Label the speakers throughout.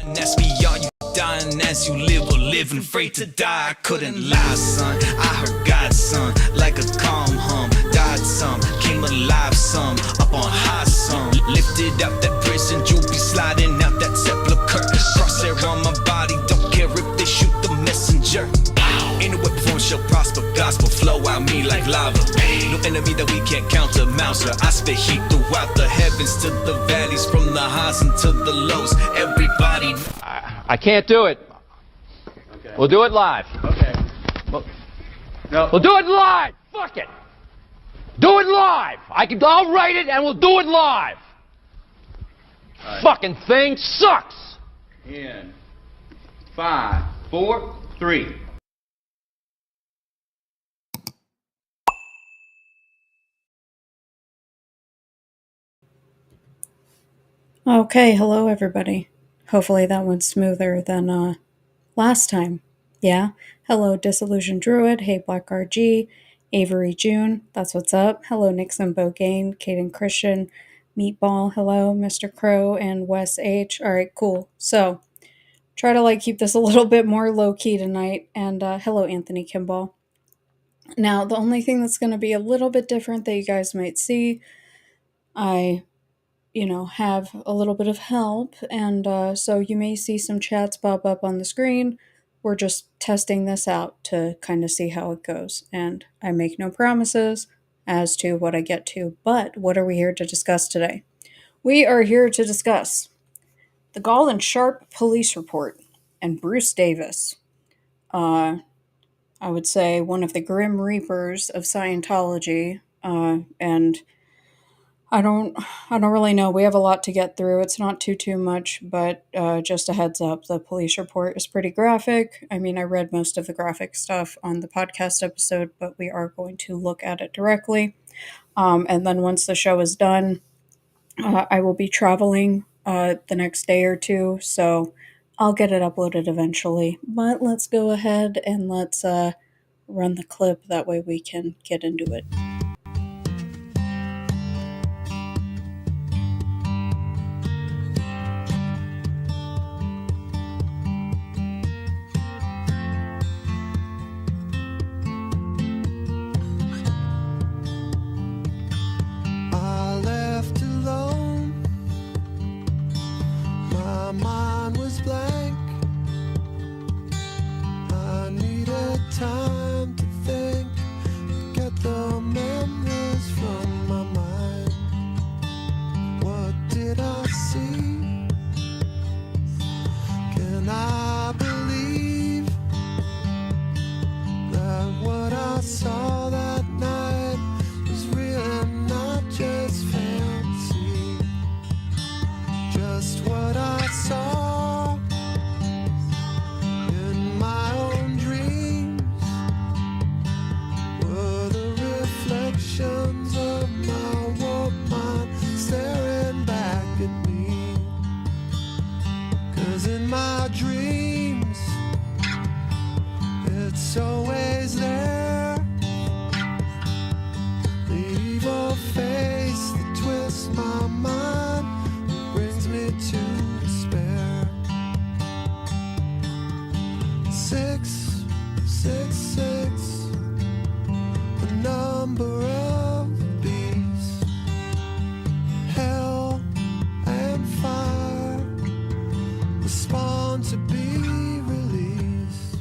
Speaker 1: And ask me, are you dying as you live or living afraid to die? I couldn't lie, son. I heard God's son, like a calm hum. Died some, came alive some, up on high some. Lifted out that prison, you'll be sliding out that sepulcher. Crosshair on my body, don't care if they shoot the messenger. Ain't no weapon shall prosper, gospel flow out me like lava. No enemy that we can't counter, Mouser. I spit heat throughout the heavens to the valleys, from the highs into the lows. Everybody.
Speaker 2: I can't do it. Okay. We'll do it live.
Speaker 3: Okay.
Speaker 2: No. We'll do it live. Fuck it. Do it live. I'll write it and we'll do it live. Right. Fucking thing sucks.
Speaker 3: In 5, 4, 3.
Speaker 4: Okay, hello everybody. Hopefully that went smoother than last time. Yeah? Hello Disillusioned Druid, hey Black RG, Avery June, that's what's up. Hello Nixon Bogain, Caden Christian, Meatball, hello Mr. Crow, and Wes H. Alright, cool. So, try to keep this a little bit more low-key tonight, and hello Anthony Kimball. Now, the only thing that's going to be a little bit different that you guys might see, I have a little bit of help, and so you may see some chats pop up on the screen. We're just testing this out to kind of see how it goes, and I make no promises as to what I get to, but what are we here to discuss today? We are here to discuss the Golan-Sharp police report and Bruce Davis. I would say one of the Grim Reapers of Scientology, and I don't really know. We have a lot to get through. It's not too much, but just a heads up, the police report is pretty graphic. I mean, I read most of the graphic stuff on the podcast episode, but we are going to look at it directly. And then once the show is done, I will be traveling the next day or two, so I'll get it uploaded eventually. But let's go ahead and let's run the clip. That way we can get into it.
Speaker 5: Time to think, get the memories from my mind. What did I see? Can I believe that what I saw that night was real and not just fancy? Just what I saw in my own dreams were the reflections of my warped mind staring back at me. 'Cause in my dreams it's always there, the evil face that twists my mind, brings me to despair. 666, the number of the beast. Hell and fire respond to be released.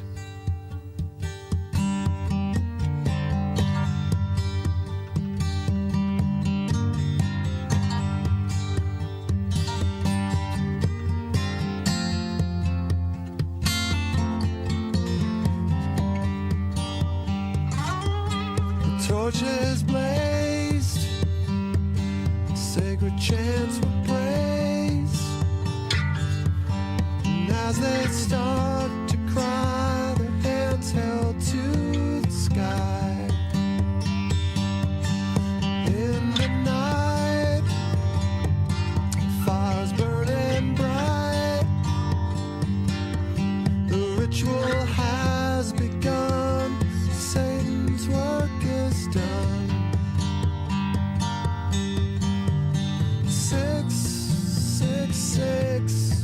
Speaker 5: Torches blazed, sacred chants were praised, and as they start to cry, their hands held to the sky. In the night, fires burning bright, the ritual has begun, Satan's work is done. 666,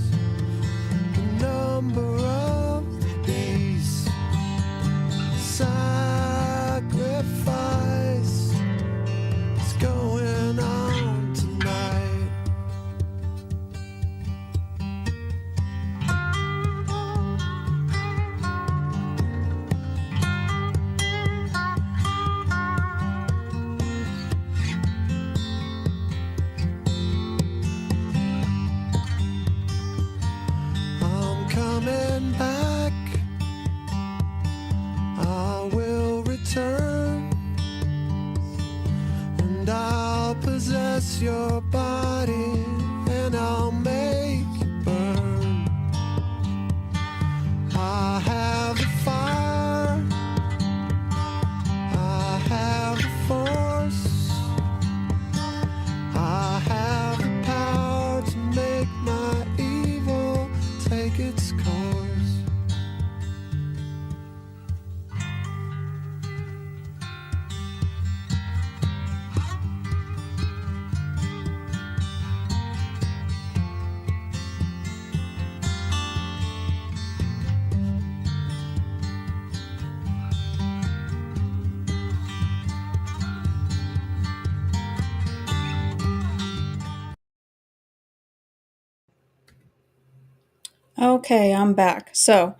Speaker 4: Okay, I'm back. So,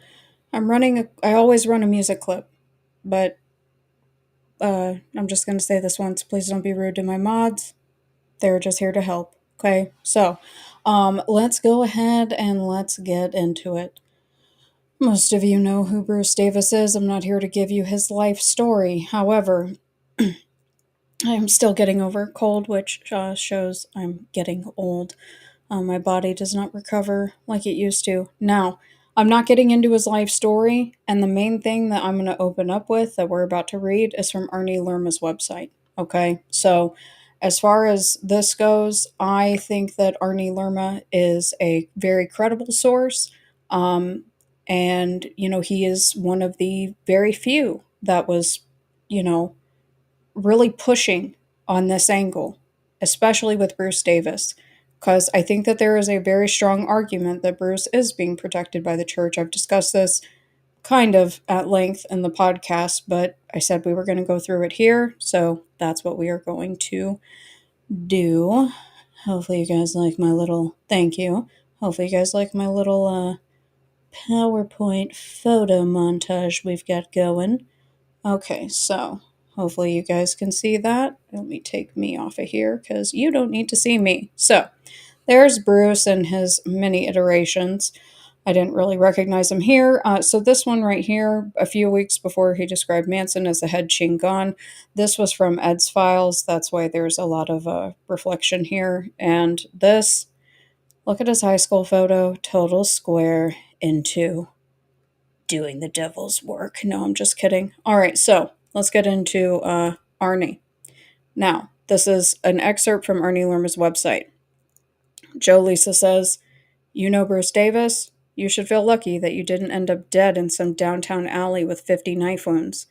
Speaker 4: I always run a music clip, but I'm just going to say this once. Please don't be rude to my mods. They're just here to help. Okay, so let's go ahead and let's get into it. Most of you know who Bruce Davis is. I'm not here to give you his life story. However, I'm still getting over a cold, which shows I'm getting old. My body does not recover like it used to. Now, I'm not getting into his life story, and the main thing that I'm going to open up with that we're about to read is from Arnie Lerma's website. Okay, so as far as this goes, I think that Arnie Lerma is a very credible source. And, he is one of the very few that was, you know, really pushing on this angle, especially with Bruce Davis, because I think that there is a very strong argument that Bruce is being protected by the church. I've discussed this kind of at length in the podcast, but I said we were going to go through it here, so that's what we are going to do. Hopefully, you guys like my little thank you. Hopefully, you guys like my little PowerPoint photo montage we've got going. Okay, so hopefully you guys can see that. Let me take me off of here because you don't need to see me. So there's Bruce and his many iterations. I didn't really recognize him here. So this one right here, a few weeks before he described Manson as the head Chingon, this was from Ed's files. That's why there's a lot of reflection here. And this, look at his high school photo, total square into doing the devil's work. No, I'm just kidding. All right, so let's get into Arnie. Now, this is an excerpt from Arnie Lerma's website. Joe Lisa says, "You know Bruce Davis? You should feel lucky that you didn't end up dead in some downtown alley with 50 knife wounds.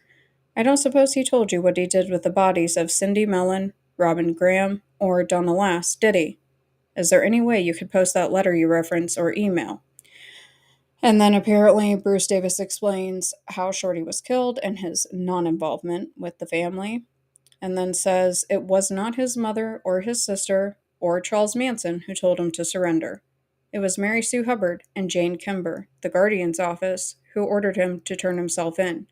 Speaker 4: I don't suppose he told you what he did with the bodies of Cindy Mellon, Robin Graham, or Donna Lass, did he? Is there any way you could post that letter you reference or email?" And then apparently Bruce Davis explains how Shorty was killed and his non-involvement with the family, and then says it was not his mother or his sister or Charles Manson who told him to surrender. It was Mary Sue Hubbard and Jane Kimber, the Guardian's office, who ordered him to turn himself in.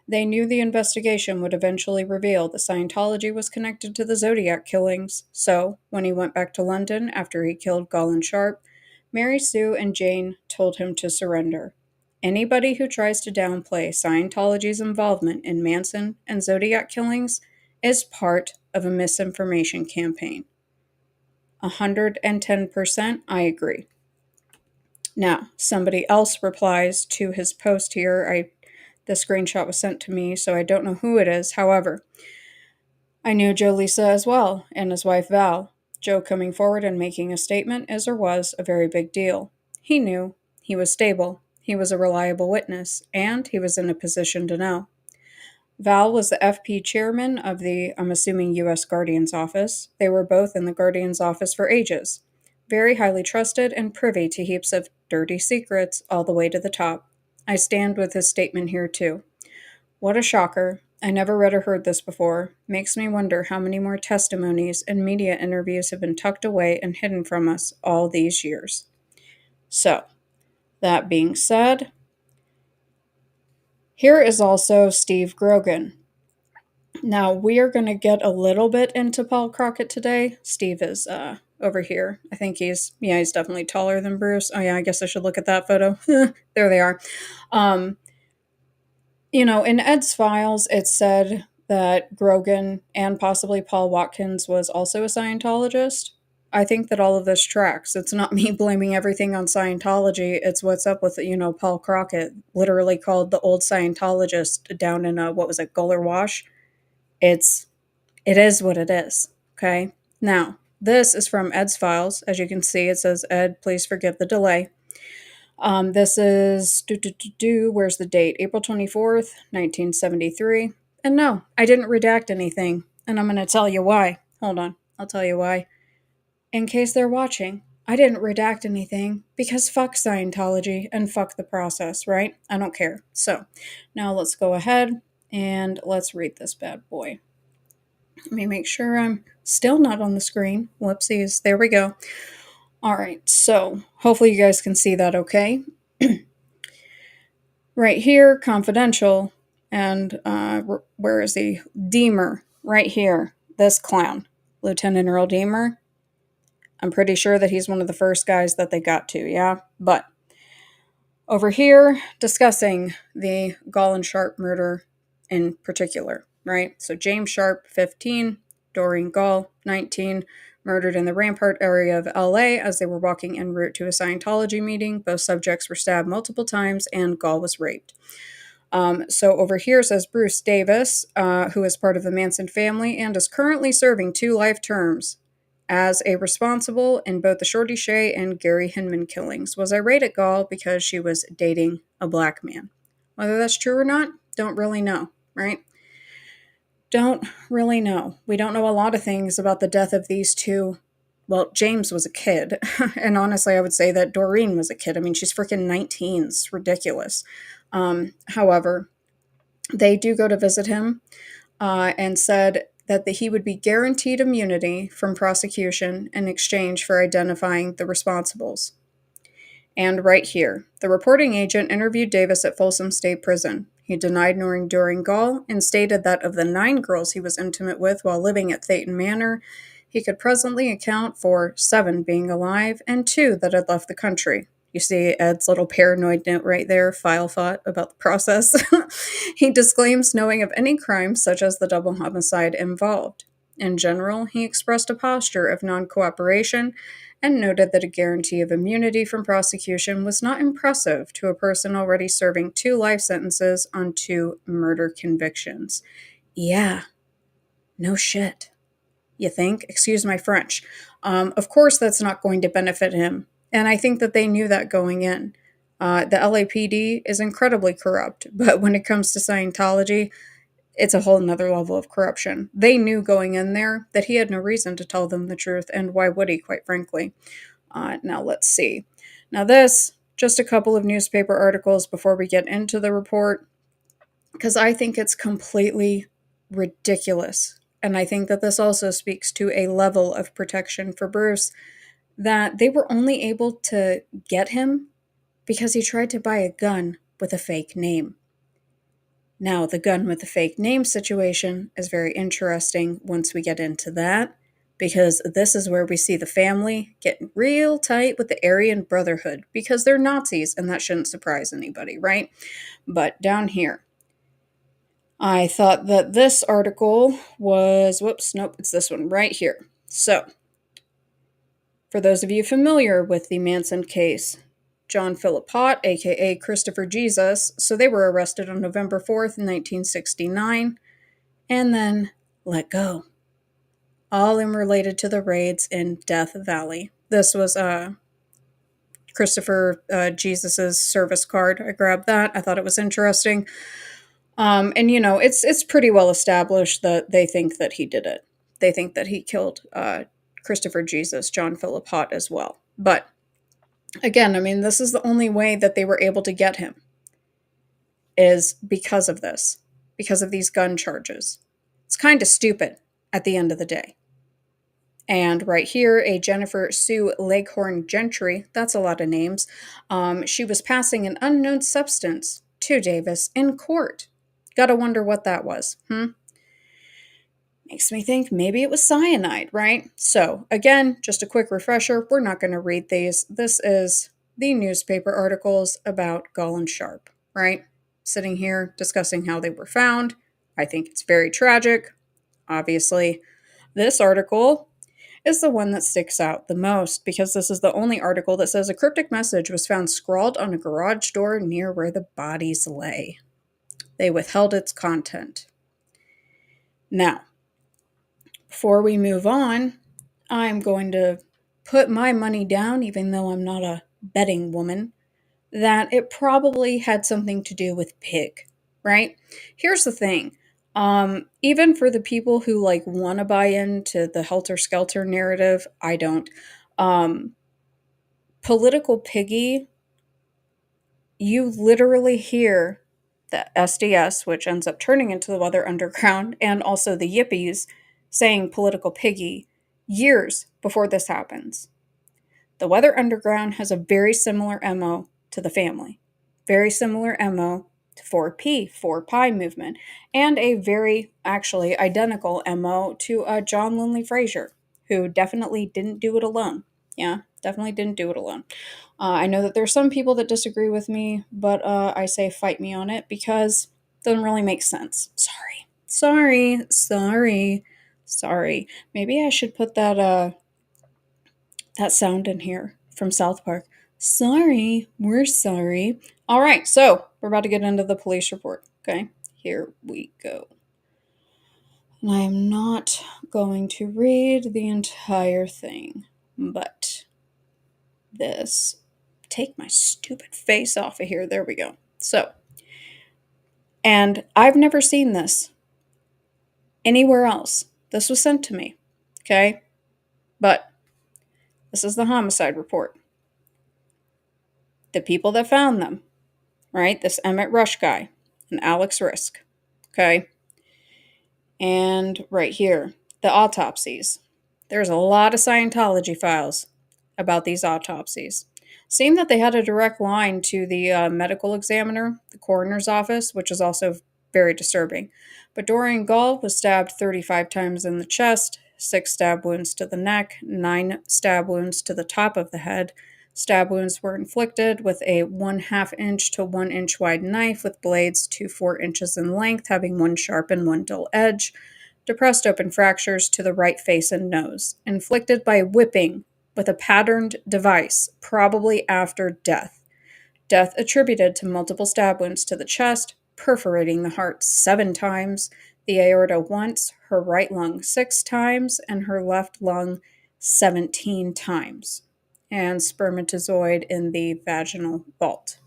Speaker 4: They knew the investigation would eventually reveal that Scientology was connected to the Zodiac killings, so when he went back to London after he killed Golan-Sharp, Mary Sue and Jane told him to surrender. Anybody who tries to downplay Scientology's involvement in Manson and Zodiac killings is part of a misinformation campaign. 110% I agree. Now, somebody else replies to his post here. The screenshot was sent to me, so I don't know who it is. However, I knew Joe Lisa as well, and his wife Val. Joe coming forward and making a statement is or was a very big deal. He knew. He was stable. He was a reliable witness, and he was in a position to know. Val was the FP chairman of the, I'm assuming, U.S. Guardian's office. They were both in the Guardian's office for ages. Very highly trusted and privy to heaps of dirty secrets all the way to the top. I stand with his statement here, too. What a shocker. I never read or heard this before. Makes me wonder how many more testimonies and media interviews have been tucked away and hidden from us all these years. So, that being said, here is also Steve Grogan. Now, we are going to get a little bit into Paul Crockett today. Steve is over here. I think he's definitely taller than Bruce. Oh yeah, I guess I should look at that photo. There they are. In Ed's files, it said that Grogan and possibly Paul Watkins was also a Scientologist. I think that all of this tracks. It's not me blaming everything on Scientology. It's what's up with, Paul Crockett, literally called the old Scientologist down in, Golar Wash. It is what it is, okay? Now, this is from Ed's files. As you can see, it says, "Ed, please forgive the delay." This is, where's the date? April 24th, 1973. And no, I didn't redact anything. And I'm going to tell you why. Hold on, I'll tell you why. In case they're watching, I didn't redact anything because fuck Scientology and fuck the process, right? I don't care. So, now let's go ahead and let's read this bad boy. Let me make sure I'm still not on the screen. Whoopsies. There we go. All right, so hopefully you guys can see that okay. Right here, confidential, and where is he? Deemer, right here. This clown, Lieutenant Earl Deemer. I'm pretty sure that he's one of the first guys that they got to, yeah? But over here, discussing the Golan-Sharp murder in particular, right? So James Sharp, 15, Doreen Gall, 19, murdered in the Rampart area of LA as they were walking en route to a Scientology meeting. Both subjects were stabbed multiple times, and Gall was raped. So over here says Bruce Davis, who is part of the Manson family and is currently serving 2 life terms as a responsible in both the Shorty Shea and Gary Hinman killings, was irate at Gall because she was dating a black man. Whether that's true or not, don't really know, right? Don't really know. We don't know a lot of things about the death of these two. Well, James was a kid, and honestly, I would say that Doreen was a kid. I mean, she's freaking 19. It's ridiculous. However, they do go to visit him and said that he would be guaranteed immunity from prosecution in exchange for identifying the responsibles. And right here, the reporting agent interviewed Davis at Folsom State Prison. He denied knowing Doreen Gall and stated that of the 9 girls he was intimate with while living at Thetan Manor, he could presently account for 7 being alive and 2 that had left the country. You see Ed's little paranoid note right there, file thought about the process. He disclaims knowing of any crimes such as the double homicide involved. In general, he expressed a posture of non-cooperation and noted that a guarantee of immunity from prosecution was not impressive to a person already serving 2 life sentences on 2 murder convictions. Yeah, no shit. You think? Excuse my French. Of course that's not going to benefit him. And I think that they knew that going in. The LAPD is incredibly corrupt, but when it comes to Scientology, it's a whole nother level of corruption. They knew going in there that he had no reason to tell them the truth, and why would he, quite frankly? Now let's see. Now this, just a couple of newspaper articles before we get into the report, because I think it's completely ridiculous. And I think that this also speaks to a level of protection for Bruce, that they were only able to get him because he tried to buy a gun with a fake name. Now, the gun with the fake name situation is very interesting once we get into that, because this is where we see the family getting real tight with the Aryan Brotherhood, because they're Nazis, and that shouldn't surprise anybody, right? But down here, I thought that this article was, whoops, nope, it's this one right here. So, for those of you familiar with the Manson case, John Philip Pott, aka Christopher Jesus, so they were arrested on November 4th, 1969, and then let go. All in related to the raids in Death Valley. This was Christopher Jesus's service card. I grabbed that. I thought it was interesting. And you know, it's pretty well established that they think that he did it. They think that he killed Christopher Jesus, John Philip Pott as well. But again, I mean, this is the only way that they were able to get him, is because of this, because of these gun charges. It's kind of stupid at the end of the day. And right here, a Jennifer Sue Leghorn Gentry, that's a lot of names, she was passing an unknown substance to Davis in court. Gotta wonder what that was, Makes me think maybe it was cyanide, right? So, again, just a quick refresher, we're not going to read these. This is the newspaper articles about Golan-Sharp, right? Sitting here discussing how they were found. I think it's very tragic. Obviously, this article is the one that sticks out the most, because this is the only article that says a cryptic message was found scrawled on a garage door near where the bodies lay. They withheld its content. Now, before we move on, I'm going to put my money down, even though I'm not a betting woman, that it probably had something to do with pig, right? Here's the thing. Even for the people who want to buy into the helter-skelter narrative, I don't. Political piggy, you literally hear the SDS, which ends up turning into the Weather Underground, and also the Yippies saying political piggy years before this happens. The Weather Underground has a very similar MO to the family, very similar MO to 4P, 4Pi movement, and a very actually identical MO to John Linley Frazier, who definitely didn't do it alone. Yeah, definitely didn't do it alone. I know that there's some people that disagree with me, but I say fight me on it because it doesn't really make sense. Sorry. Maybe I should put that sound in here from South Park. Sorry, we're sorry. All right, so we're about to get into the police report. Okay, here we go. And I am not going to read the entire thing, but this. Take my stupid face off of here. There we go. So, and I've never seen this anywhere else. This was sent to me. Okay, but this is the homicide report. The people that found them, right? This Emmett Rush guy and Alex Risk. Okay. And right here, the autopsies. There's a lot of Scientology files about these autopsies. Seemed that they had a direct line to the medical examiner, the coroner's office, which is also very disturbing. But Dorian Gall was stabbed 35 times in the chest, 6 stab wounds to the neck, 9 stab wounds to the top of the head. Stab wounds were inflicted with a 1/2 inch to 1 inch wide knife with blades 2 to 4 inches in length, having 1 sharp and 1 dull edge. Depressed open fractures to the right face and nose. Inflicted by whipping with a patterned device, probably after death. Death attributed to multiple stab wounds to the chest, perforating the heart 7 times, the aorta once, her right lung 6 times, and her left lung 17 times. And spermatozoid in the vaginal vault.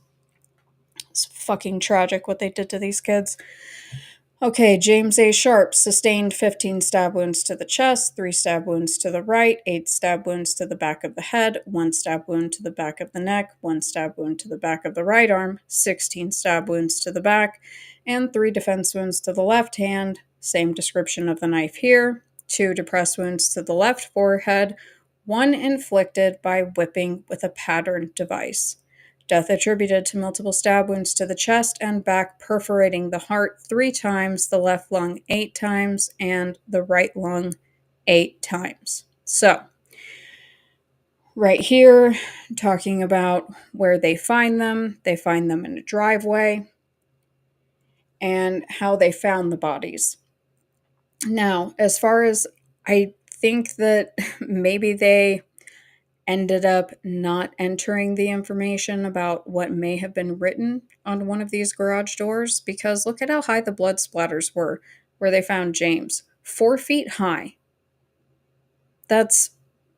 Speaker 4: It's fucking tragic what they did to these kids. Okay, James A. Sharp sustained 15 stab wounds to the chest, 3 stab wounds to the right, 8 stab wounds to the back of the head, 1 stab wound to the back of the neck, 1 stab wound to the back of the right arm, 16 stab wounds to the back, and 3 defense wounds to the left hand. Same description of the knife here. 2 depressed wounds to the left forehead, 1 inflicted by whipping with a patterned device. Death attributed to multiple stab wounds to the chest and back, perforating the heart 3 times, the left lung 8 times, and the right lung 8 times. So, right here, talking about where they find them in a driveway, and how they found the bodies. Now, as far as I think that maybe they ended up not entering the information about what may have been written on one of these garage doors, because look at how high the blood splatters were where they found James. 4 feet high. That's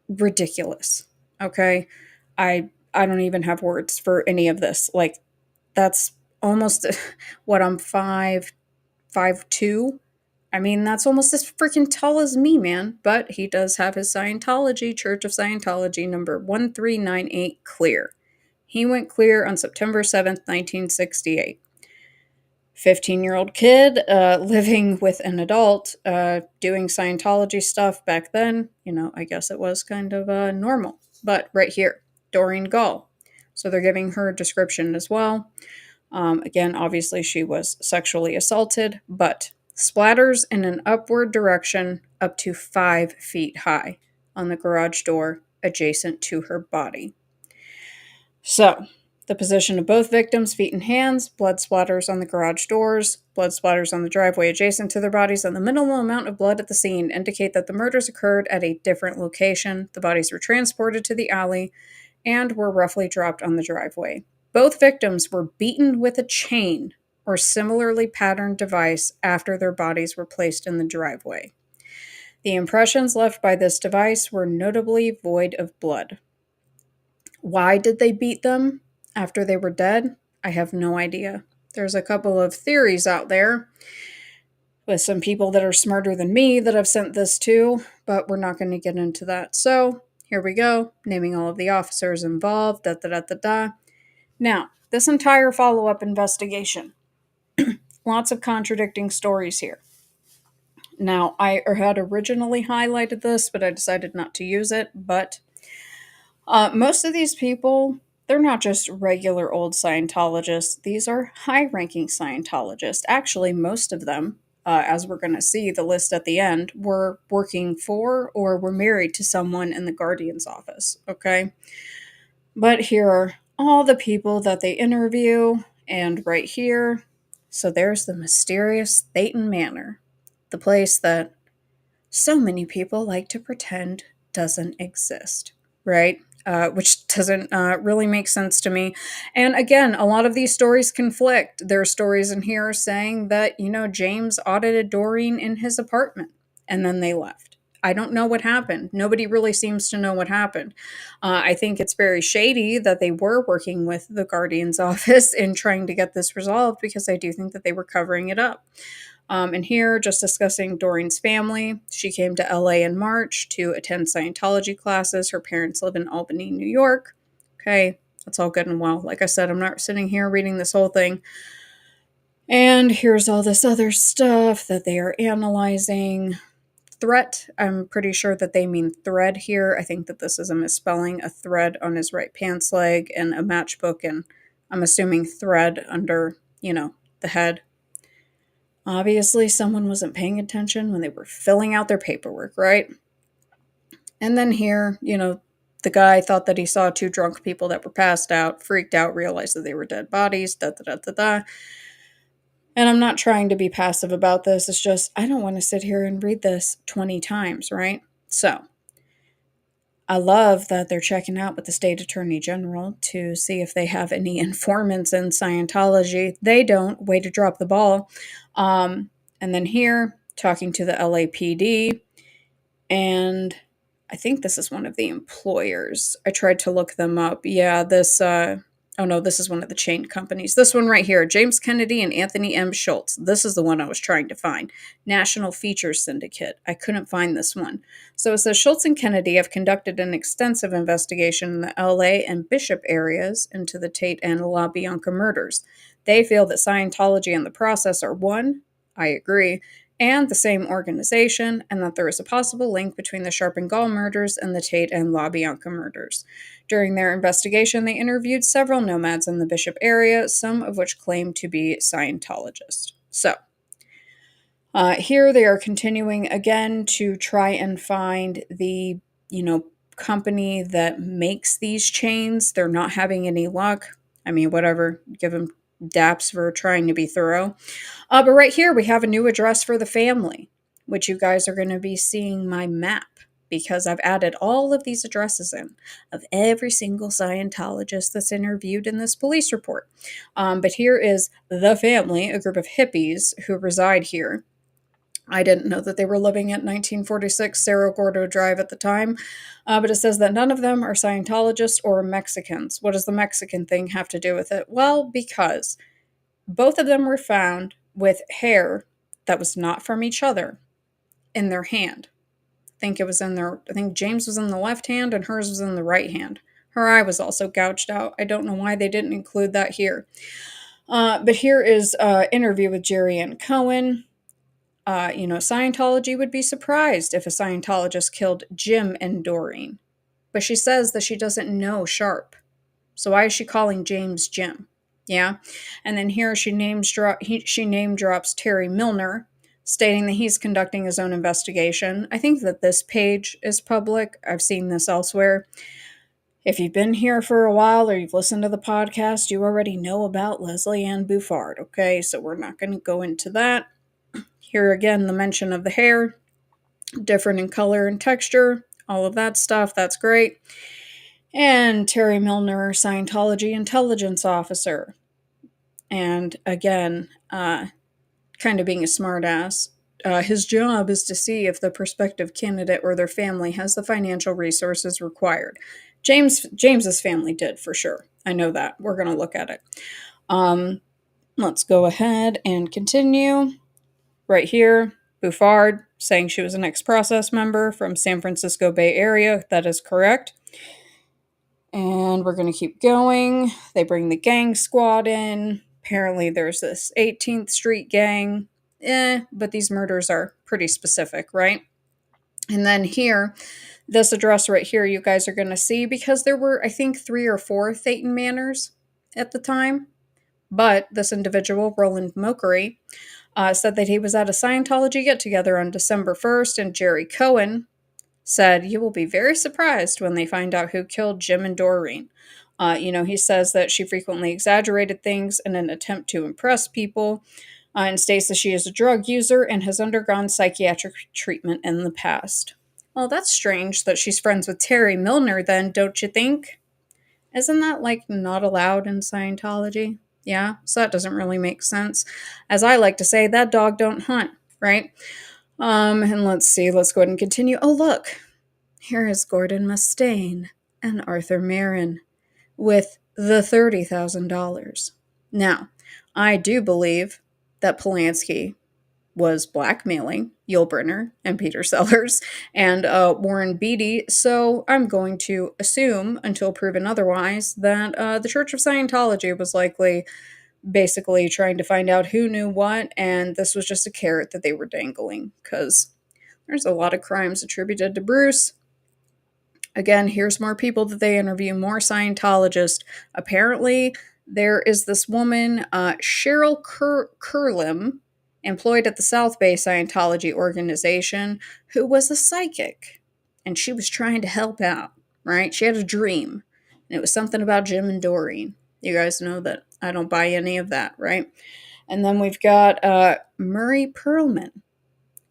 Speaker 4: ridiculous. Okay? I don't even have words for any of this. Like, that's almost what I'm 5'2". I mean, that's almost as freaking tall as me, man. But he does have his Scientology, Church of Scientology, number 1398 clear. He went clear on September 7th, 1968. 15-year-old kid living with an adult doing Scientology stuff back then. You know, I guess it was kind of normal. But right here, Doreen Gall. So they're giving her a description as well. Again, obviously she was sexually assaulted, but splatters in an upward direction up to 5 feet high on the garage door adjacent to her body. So, the position of both victims' feet and hands, blood splatters on the garage doors, blood splatters on the driveway adjacent to their bodies, and the minimal amount of blood at the scene indicate that the murders occurred at a different location. The bodies were transported to the alley and were roughly dropped on the driveway. Both victims were beaten with a chain or similarly patterned device after their bodies were placed in the driveway. The impressions left by this device were notably void of blood. Why did they beat them after they were dead? I have no idea. There's a couple of theories out there with some people that are smarter than me that I've sent this to, but we're not going to get into that. So here we go, naming all of the officers involved, Now, this entire follow-up investigation, lots of contradicting stories here. Now, I had originally highlighted this, but I decided not to use it, but Most of these people, they're not just regular old Scientologists. These are high-ranking Scientologists. Actually, most of them, as we're going to see the list at the end, were working for or were married to someone in the Guardian's office. Okay, but here are all the people that they interview, and right here, so there's the mysterious Thetan Manor, the place that so many people like to pretend doesn't exist, right? Which doesn't really make sense to me. And again, a lot of these stories conflict. There are stories in here saying that, James audited Doreen in his apartment and then they left. I don't know what happened. Nobody really seems to know what happened. I think it's very shady that they were working with the Guardian's office in trying to get this resolved because I do think that they were covering it up. And here, just discussing Doreen's family. She came to LA in March to attend Scientology classes. Her parents live in Albany, New York. Okay, that's all good and well. Like I said, I'm not sitting here reading this whole thing. And here's all this other stuff that they are analyzing. Threat, I'm pretty sure that they mean thread here. I think that this is a misspelling. A thread on his right pants leg and a matchbook, and I'm assuming thread under, the head. Obviously, someone wasn't paying attention when they were filling out their paperwork, right? And then here, the guy thought that he saw two drunk people that were passed out, freaked out, realized that they were dead bodies, da da da da da. And I'm not trying to be passive about this. It's just, I don't want to sit here and read this 20 times, right? So, I love that they're checking out with the state attorney general to see if they have any informants in Scientology. They don't. Way to drop the ball. And then here, talking to the LAPD, and I think this is one of the employers. I tried to look them up. Yeah, this is one of the chain companies. This one right here, James Kennedy and Anthony M. Schultz. This is the one I was trying to find. National Features Syndicate. I couldn't find this one. So it says Schultz and Kennedy have conducted an extensive investigation in the LA and Bishop areas into the Tate and LaBianca murders. They feel that Scientology and the process are one, I agree, and the same organization, and that there is a possible link between the Sharp and Gall murders and the Tate and LaBianca murders. During their investigation, they interviewed several nomads in the Bishop area, some of which claimed to be Scientologists. So, here they are continuing again to try and find the, company that makes these chains. They're not having any luck. I mean, whatever, give them daps for trying to be thorough. But right here, we have a new address for the family, which you guys are going to be seeing my map because I've added all of these addresses in of every single Scientologist that's interviewed in this police report. But here is the family, a group of hippies who reside here. I didn't know that they were living at 1946 Cerro Gordo Drive at the time, but it says that none of them are Scientologists or Mexicans. What does the Mexican thing have to do with it? Well, because both of them were found with hair that was not from each other in their hand. I think James was in the left hand and hers was in the right hand. Her eye was also gouged out. I don't know why they didn't include that here. But here is an interview with Jerry Ann Cohen. Scientology would be surprised if a Scientologist killed Jim and Doreen. But she says that she doesn't know Sharp. So why is she calling James Jim? Yeah. And then here she name drops Terry Milner, stating that he's conducting his own investigation. I think that this page is public. I've seen this elsewhere. If you've been here for a while or you've listened to the podcast, you already know about Leslie Ann Bouffard, okay? So we're not going to go into that. Here again, the mention of the hair, different in color and texture, all of that stuff, that's great. And Terry Milner, Scientology intelligence officer. And again, kind of being a smartass. His job is to see if the prospective candidate or their family has the financial resources required. James's family did, for sure. I know that. We're going to look at it. Let's go ahead and continue. Right here, Bouffard saying she was an ex-process member from San Francisco Bay Area. That is correct. And we're going to keep going. They bring the gang squad in. Apparently there's this 18th Street gang. But these murders are pretty specific, right? And then here, This address right here, you guys are going to see, because there were, I think, 3 or 4 Thetan Manors at the time. But this individual, Roland Mokery, said that he was at a Scientology get-together on December 1st, and Jerry Cohen said, "You will be very surprised when they find out who killed Jim and Doreen." He says that she frequently exaggerated things in an attempt to impress people, and states that she is a drug user and has undergone psychiatric treatment in the past. Well, that's strange that she's friends with Terry Milner then, don't you think? Isn't that, not allowed in Scientology? Yeah, so that doesn't really make sense. As I like to say, that dog don't hunt, right? And let's see, let's go ahead and continue. Oh, look, here is Gordon Mustaine and Arthur Marin with the $30,000. Now, I do believe that Polanski was blackmailing Yul Brynner and Peter Sellers and Warren Beatty, so I'm going to assume, until proven otherwise, that the Church of Scientology was likely basically trying to find out who knew what, and this was just a carrot that they were dangling, because there's a lot of crimes attributed to Bruce. Again, here's more people that they interview, more Scientologists. Apparently, there is this woman, Cheryl Curlim, employed at the South Bay Scientology organization, who was a psychic. And she was trying to help out, right? She had a dream. And it was something about Jim and Doreen. You guys know that I don't buy any of that, right? And then we've got Murray Perlman.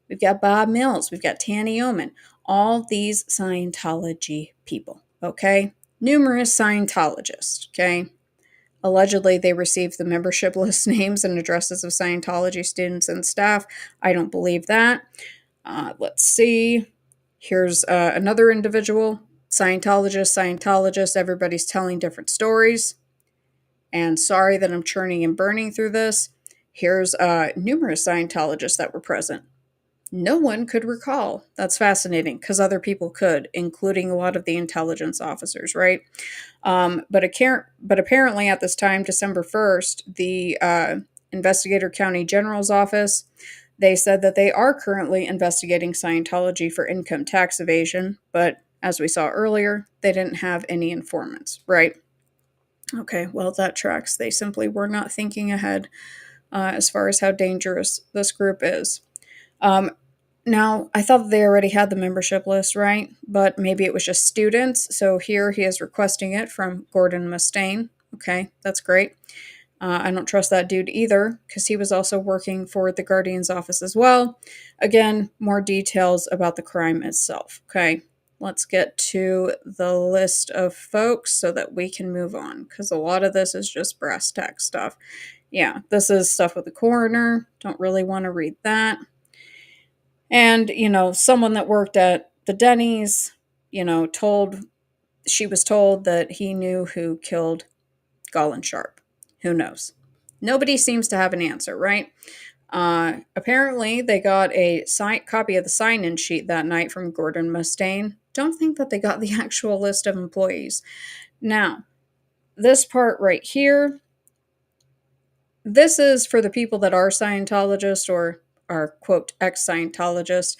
Speaker 4: We've got Bob Mills. We've got Tanny Oman. All these Scientology people, okay? Numerous Scientologists, okay? Allegedly, they received the membership list names and addresses of Scientology students and staff. I don't believe that. Let's see. Here's another individual, Scientologist. Everybody's telling different stories. And sorry that I'm churning and burning through this. Here's numerous Scientologists that were present. No one could recall. That's fascinating, because other people could, including a lot of the intelligence officers, right? But apparently at this time, December 1st, the Investigator County General's Office, they said that they are currently investigating Scientology for income tax evasion, but as we saw earlier, they didn't have any informants, right? Okay, well, that tracks. They simply were not thinking ahead as far as how dangerous this group is. Now, I thought they already had the membership list, right? But maybe it was just students. So here he is requesting it from Gordon Mustaine. Okay, that's great. I don't trust that dude either, because he was also working for the Guardian's office as well. Again, more details about the crime itself. Okay, let's get to the list of folks so that we can move on, because a lot of this is just brass tack stuff. Yeah, this is stuff with the coroner. Don't really want to read that. And, someone that worked at the Denny's, she was told that he knew who killed Golan-Sharp. Who knows? Nobody seems to have an answer, right? Apparently, they got a copy of the sign-in sheet that night from Gordon Mustaine. Don't think that they got the actual list of employees. Now, this part right here, this is for the people that are Scientologists or are, quote, ex-Scientologists,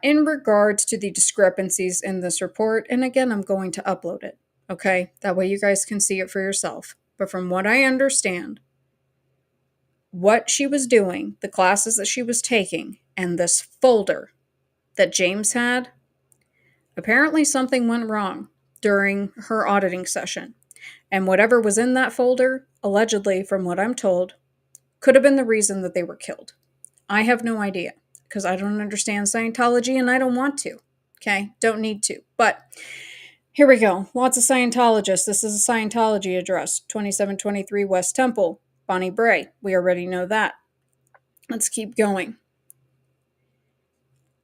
Speaker 4: in regards to the discrepancies in this report. And again, I'm going to upload it, okay? That way you guys can see it for yourself. But from what I understand, what she was doing, the classes that she was taking, and this folder that James had, apparently something went wrong during her auditing session. And whatever was in that folder, allegedly, from what I'm told, could have been the reason that they were killed. I have no idea, because I don't understand Scientology and I don't want to. Okay? Don't need to. But here we go. Lots of Scientologists. This is a Scientology address. 2723 West Temple. Bonnie Bray. We already know that. Let's keep going.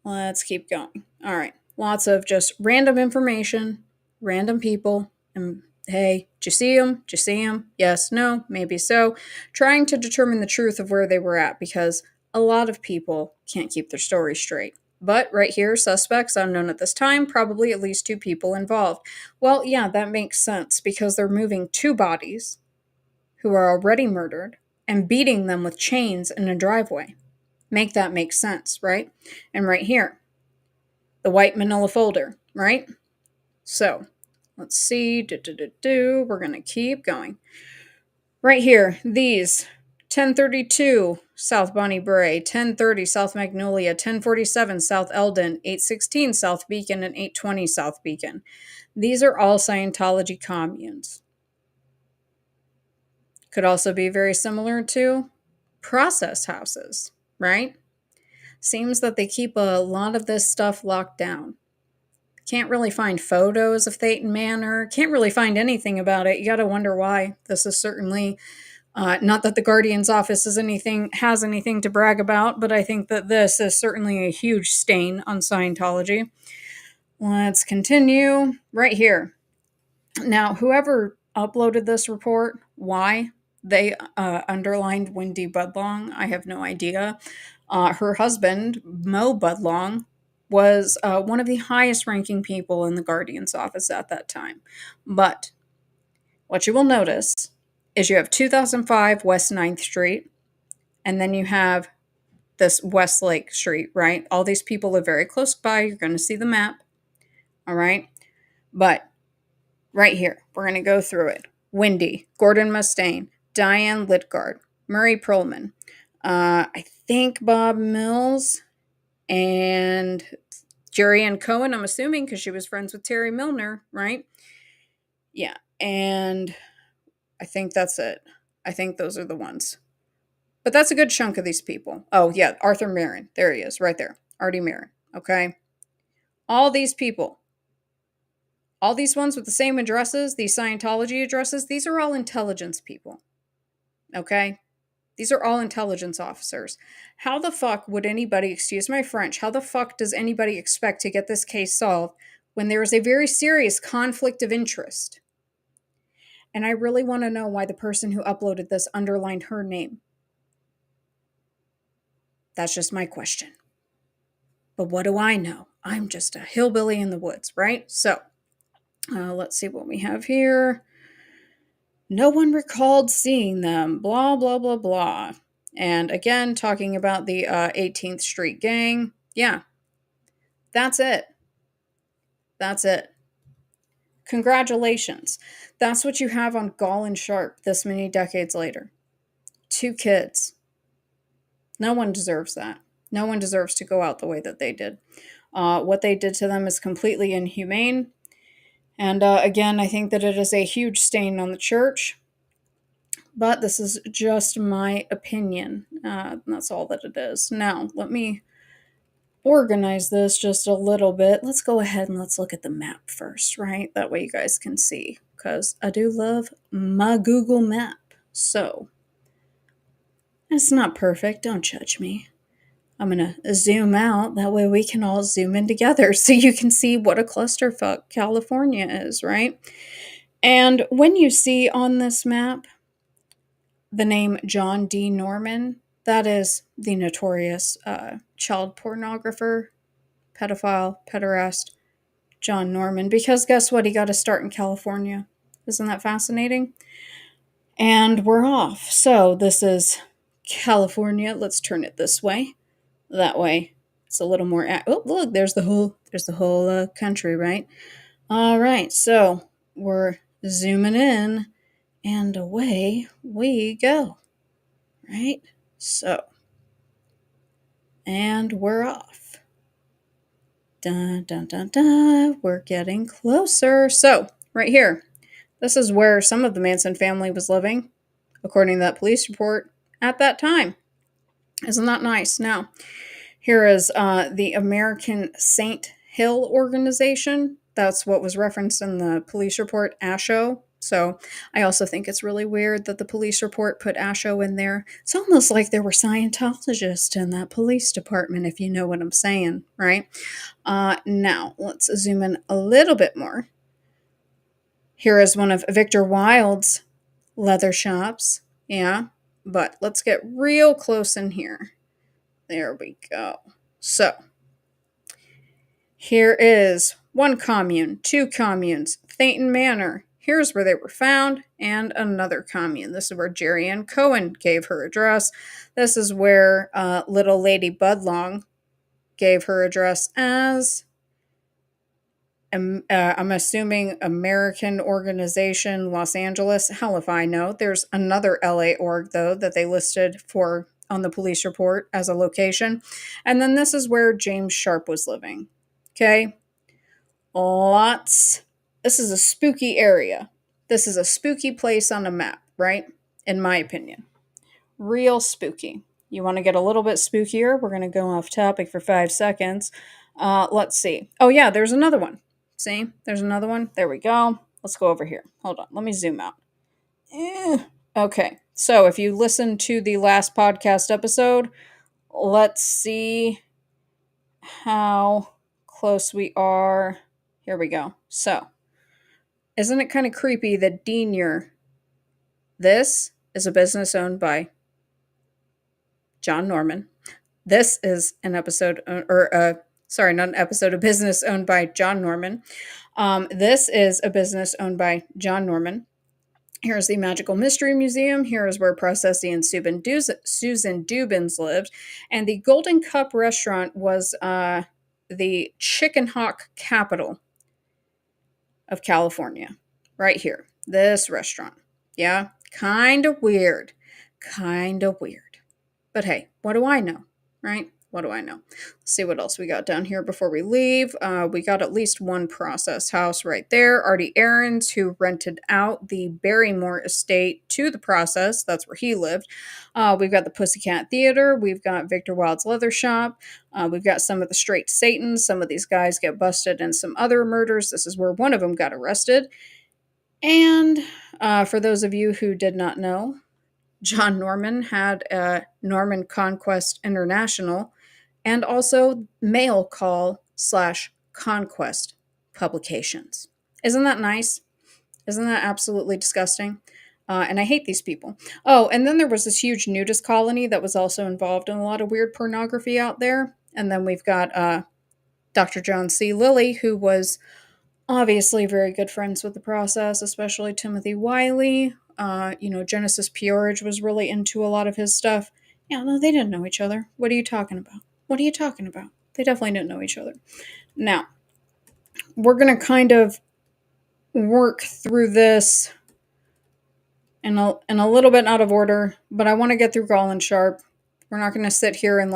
Speaker 4: All right. Lots of just random information, random people, and hey, did you see them? Did you see them? Yes, no, maybe so. Trying to determine the truth of where they were at, because a lot of people can't keep their story straight. But right here, suspects unknown at this time, probably at least 2 people involved. Well, yeah, that makes sense, because they're moving 2 bodies who are already murdered and beating them with chains in a driveway. Make that make sense, right? And right here, the white manila folder. right? So let's see. We're going to keep going. Right here, these 1032 South Bonnie Bray, 1030 South Magnolia, 1047 South Eldon, 816 South Beacon, and 820 South Beacon. These are all Scientology communes. Could also be very similar to process houses, right? Seems that they keep a lot of this stuff locked down. Can't really find photos of Thetan Manor. Can't really find anything about it. You got to wonder why. This is certainly not that the Guardian's office has anything to brag about, but I think that this is certainly a huge stain on Scientology. Let's continue right here. Now, whoever uploaded this report, why they underlined Wendy Budlong, I have no idea. Her husband, Mo Budlong, was one of the highest ranking people in the Guardian's office at that time. But what you will notice is you have 2005 West 9th Street, and then you have this Westlake Street, right? All these people live very close by. You're going to see the map, all right? But right here, we're going to go through it. Wendy, Gordon Mustaine, Diane Litgard, Murray Perlman, I think Bob Mills, and Jerry Ann Cohen, I'm assuming, because she was friends with Terry Milner, right? Yeah, and I think that's it. I think those are the ones. But that's a good chunk of these people. Oh, yeah, Arthur Marin. There he is, right there. Artie Marin, okay? All these people, all these ones with the same addresses, these Scientology addresses, these are all intelligence people, okay? These are all intelligence officers. How the fuck would anybody, excuse my French, how the fuck does anybody expect to get this case solved when there is a very serious conflict of interest? And I really want to know why the person who uploaded this underlined her name. That's just my question. But what do I know? I'm just a hillbilly in the woods, right? So, let's see what we have here. No one recalled seeing them, blah, blah, blah, blah. And again, talking about the 18th Street gang. Yeah, that's it. That's it. Congratulations. That's what you have on Golan-Sharp this many decades later. 2 kids. No one deserves that. No one deserves to go out the way that they did. What they did to them is completely inhumane. And again, I think that it is a huge stain on the church. But this is just my opinion. That's all that it is. Now, let me organize this just a little bit. Let's go ahead and let's look at the map first, right? That way you guys can see. Because I do love my Google map. So, it's not perfect. Don't judge me. I'm going to zoom out. That way we can all zoom in together so you can see what a clusterfuck California is, right? And when you see on this map the name John D. Norman, that is the notorious child pornographer, pedophile, pederast, John Norman. Because guess what? He got a start in California. Isn't that fascinating? And we're off. So this is California. Let's turn it this way. That way it's a little more oh, look, there's the whole country, right? All right, so we're zooming in and away we go, right? So, and we're off. Dun dun dun dun. We're getting closer. So right here, this is where some of the Manson family was living, according to that police report at that time. Isn't that nice? Now, here is the American Saint Hill organization. That's what was referenced in the police report, ASHO. So I also think it's really weird that the police report put ASHO in there. It's almost like there were Scientologists in that police department, if you know what I'm saying, right? Now, let's zoom in a little bit more. Here is one of Victor Wilde's leather shops. Yeah, but let's get real close in here. There we go. So, here is 1 commune, 2 communes, Thetan Manor. Here's where they were found, and another commune. This is where Jerry Ann Cohen gave her address. This is where little Lady Budlong gave her address as. I'm assuming American organization, Los Angeles. Hell if I know. There's another LA org, though, that they listed for on the police report as a location. And then this is where James Sharp was living. Okay? This is a spooky area. This is a spooky place on a map, right? In my opinion. Real spooky. You want to get a little bit spookier? We're going to go off topic for 5 seconds. Let's see. Oh, yeah, there's another one. See? There's another one. There we go. Let's go over here. Hold on. Let me zoom out. Okay. So if you listen to the last podcast episode, let's see how close we are. Here we go. So, isn't it kind of creepy that this is a business owned by John Norman. This is an episode, not an episode, a business owned by John Norman. This is a business owned by John Norman. Here's the Magical Mystery Museum. Here is where Processi and Susan Dubins lived. And the Golden Cup restaurant was the Chicken Hawk capital of California. Right here. This restaurant. Yeah? Kind of weird. But hey, what do I know, right? What do I know? Let's see what else we got down here before we leave. We got at least one process house right there. Artie Aarons, who rented out the Barrymore estate to the process. That's where he lived. We've got the Pussycat Theater. We've got Victor Wilde's Leather Shop. We've got some of the Straight Satans. Some of these guys get busted in some other murders. This is where one of them got arrested. And for those of you who did not know, John Norman had Norman Conquest International and also Mail Call / Conquest Publications. Isn't that nice? Isn't that absolutely disgusting? And I hate these people. Oh, and then there was this huge nudist colony that was also involved in a lot of weird pornography out there. And then we've got Dr. John C. Lilly, who was obviously very good friends with the process, especially Timothy Wiley. Genesis Peorage was really into a lot of his stuff. Yeah, no, they didn't know each other. What are you talking about? They definitely didn't know each other. Now, we're going to kind of work through this in a little bit out of order, but I want to get through Golan-Sharp. We're not going to sit here and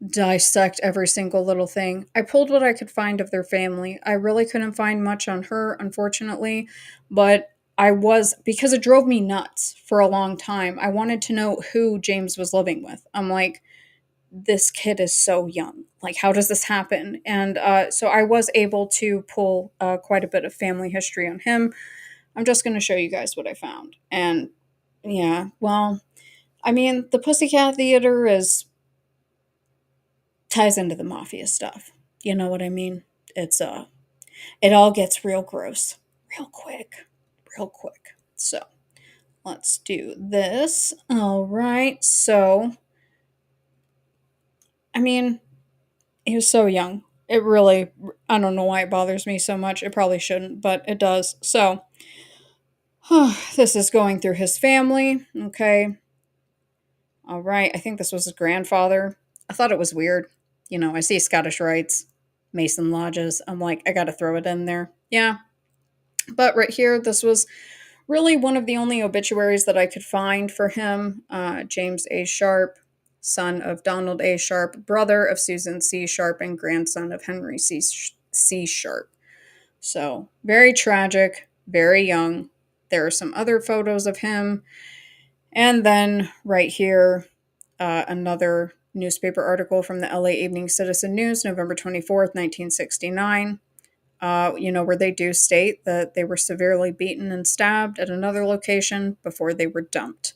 Speaker 4: dissect every single little thing. I pulled what I could find of their family. I really couldn't find much on her, unfortunately, but because it drove me nuts for a long time. I wanted to know who James was living with. I'm like, this kid is so young. How does this happen? And so I was able to pull quite a bit of family history on him. I'm just going to show you guys what I found. And yeah, well, I mean, the Pussycat Theater ties into the mafia stuff. You know what I mean? It all gets real gross real quick. So let's do this. All right. So, I mean, he was so young. I don't know why it bothers me so much. It probably shouldn't, but it does. So, this is going through his family. Okay. All right. I think this was his grandfather. I thought it was weird. I see Scottish rites, Mason lodges. I'm like, I got to throw it in there. Yeah. But right here, this was really one of the only obituaries that I could find for him. James A. Sharp, son of Donald A. Sharp, brother of Susan C. Sharp, and grandson of Henry C. Sharp. So, very tragic, very young. There are some other photos of him. And then right here, another newspaper article from the LA Evening Citizen News, November 24th, 1969. Where they do state that they were severely beaten and stabbed at another location before they were dumped.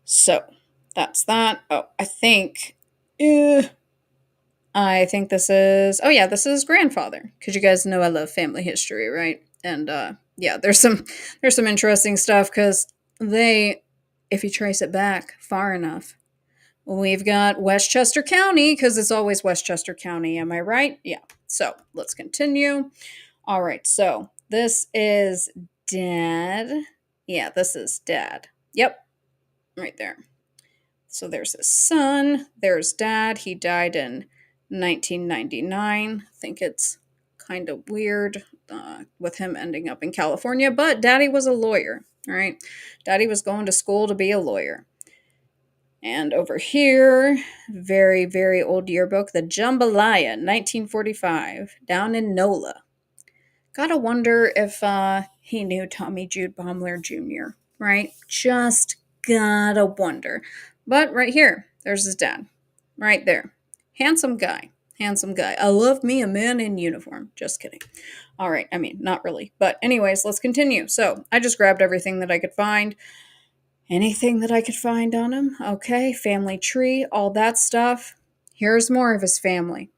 Speaker 4: So, that's that. Oh, I think this is his grandfather. Because you guys know I love family history, right? And, there's some interesting stuff because if you trace it back far enough, we've got Westchester County, because it's always Westchester County, am I right? Yeah. So, let's continue. All right, so this is Dad. Yeah, this is Dad. Yep, right there. So there's his son. There's Dad. He died in 1999. I think it's kind of weird with him ending up in California, but Daddy was a lawyer, all right? Daddy was going to school to be a lawyer. And over here, very, very old yearbook, the Jambalaya, 1945, down in NOLA. Gotta wonder if he knew Tommy Jude Baumler Jr., right? Just gotta wonder. But right here, there's his dad, right there. Handsome guy. Handsome guy. I love me a man in uniform. Just kidding. All right, I mean, not really. But anyways, let's continue. So I just grabbed everything that I could find. Anything that I could find on him. Okay, family tree, all that stuff. Here's more of his family.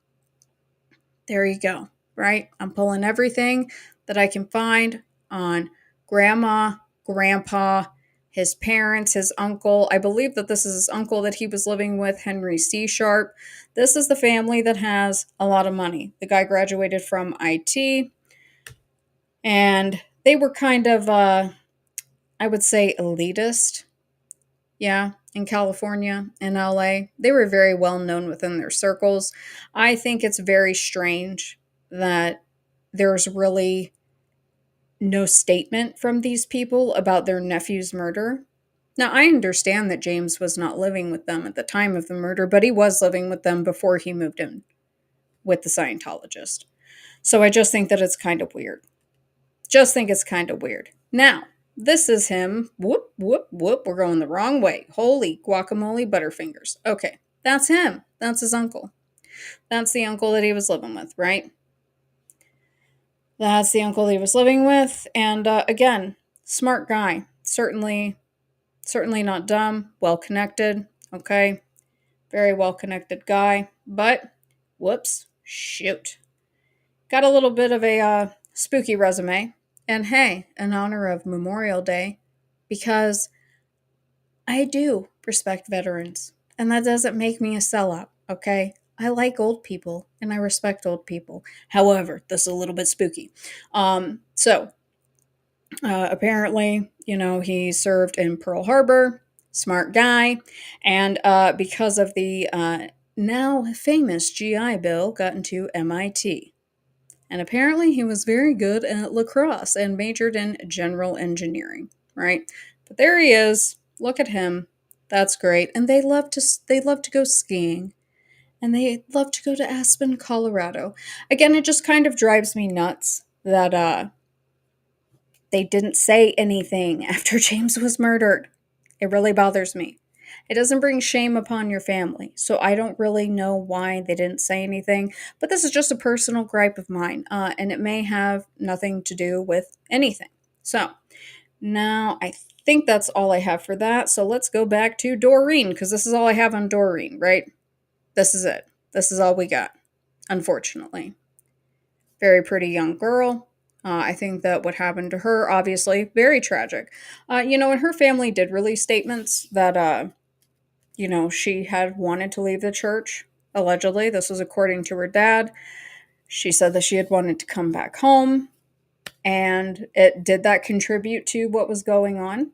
Speaker 4: There you go, right? I'm pulling everything that I can find on grandma, grandpa, his parents, his uncle. I believe that this is his uncle that he was living with, Henry C. Sharp. This is the family that has a lot of money. The guy graduated from IT, and they were kind of, I would say, elitist. Yeah, in California, in LA. They were very well known within their circles. I think it's very strange that there's really no statement from these people about their nephew's murder. Now, I understand that James was not living with them at the time of the murder, but he was living with them before he moved in with the Scientologist. So I just think that it's kind of weird. Just think it's kind of weird. Now, this is him. Whoop, whoop, whoop. We're going the wrong way. Holy guacamole butterfingers. Okay, that's him. That's his uncle. That's the uncle that he was living with, right? That's the uncle he was living with. And again, smart guy. Certainly not dumb. Well-connected. Okay. Very well-connected guy. But, whoops, shoot. Got a little bit of a spooky resume. And hey, in honor of Memorial Day, because I do respect veterans. And that doesn't make me a sellout, okay? I like old people and I respect old people. However, this is a little bit spooky. Apparently, he served in Pearl Harbor, smart guy, and because of the now famous GI Bill, got into MIT. And apparently he was very good at lacrosse and majored in general engineering, right? But there he is. Look at him. That's great. And they love to go skiing. And they love to go to Aspen, Colorado. Again, it just kind of drives me nuts that they didn't say anything after James was murdered. It really bothers me. It doesn't bring shame upon your family, so I don't really know why they didn't say anything, but this is just a personal gripe of mine, and it may have nothing to do with anything. So, now I think that's all I have for that, so let's go back to Doreen, because this is all I have on Doreen, right? This is it. This is all we got, unfortunately. Very pretty young girl. I think that what happened to her, obviously, very tragic. And her family did release statements that, she had wanted to leave the church, allegedly. This was according to her dad. She said that she had wanted to come back home. And did that contribute to what was going on?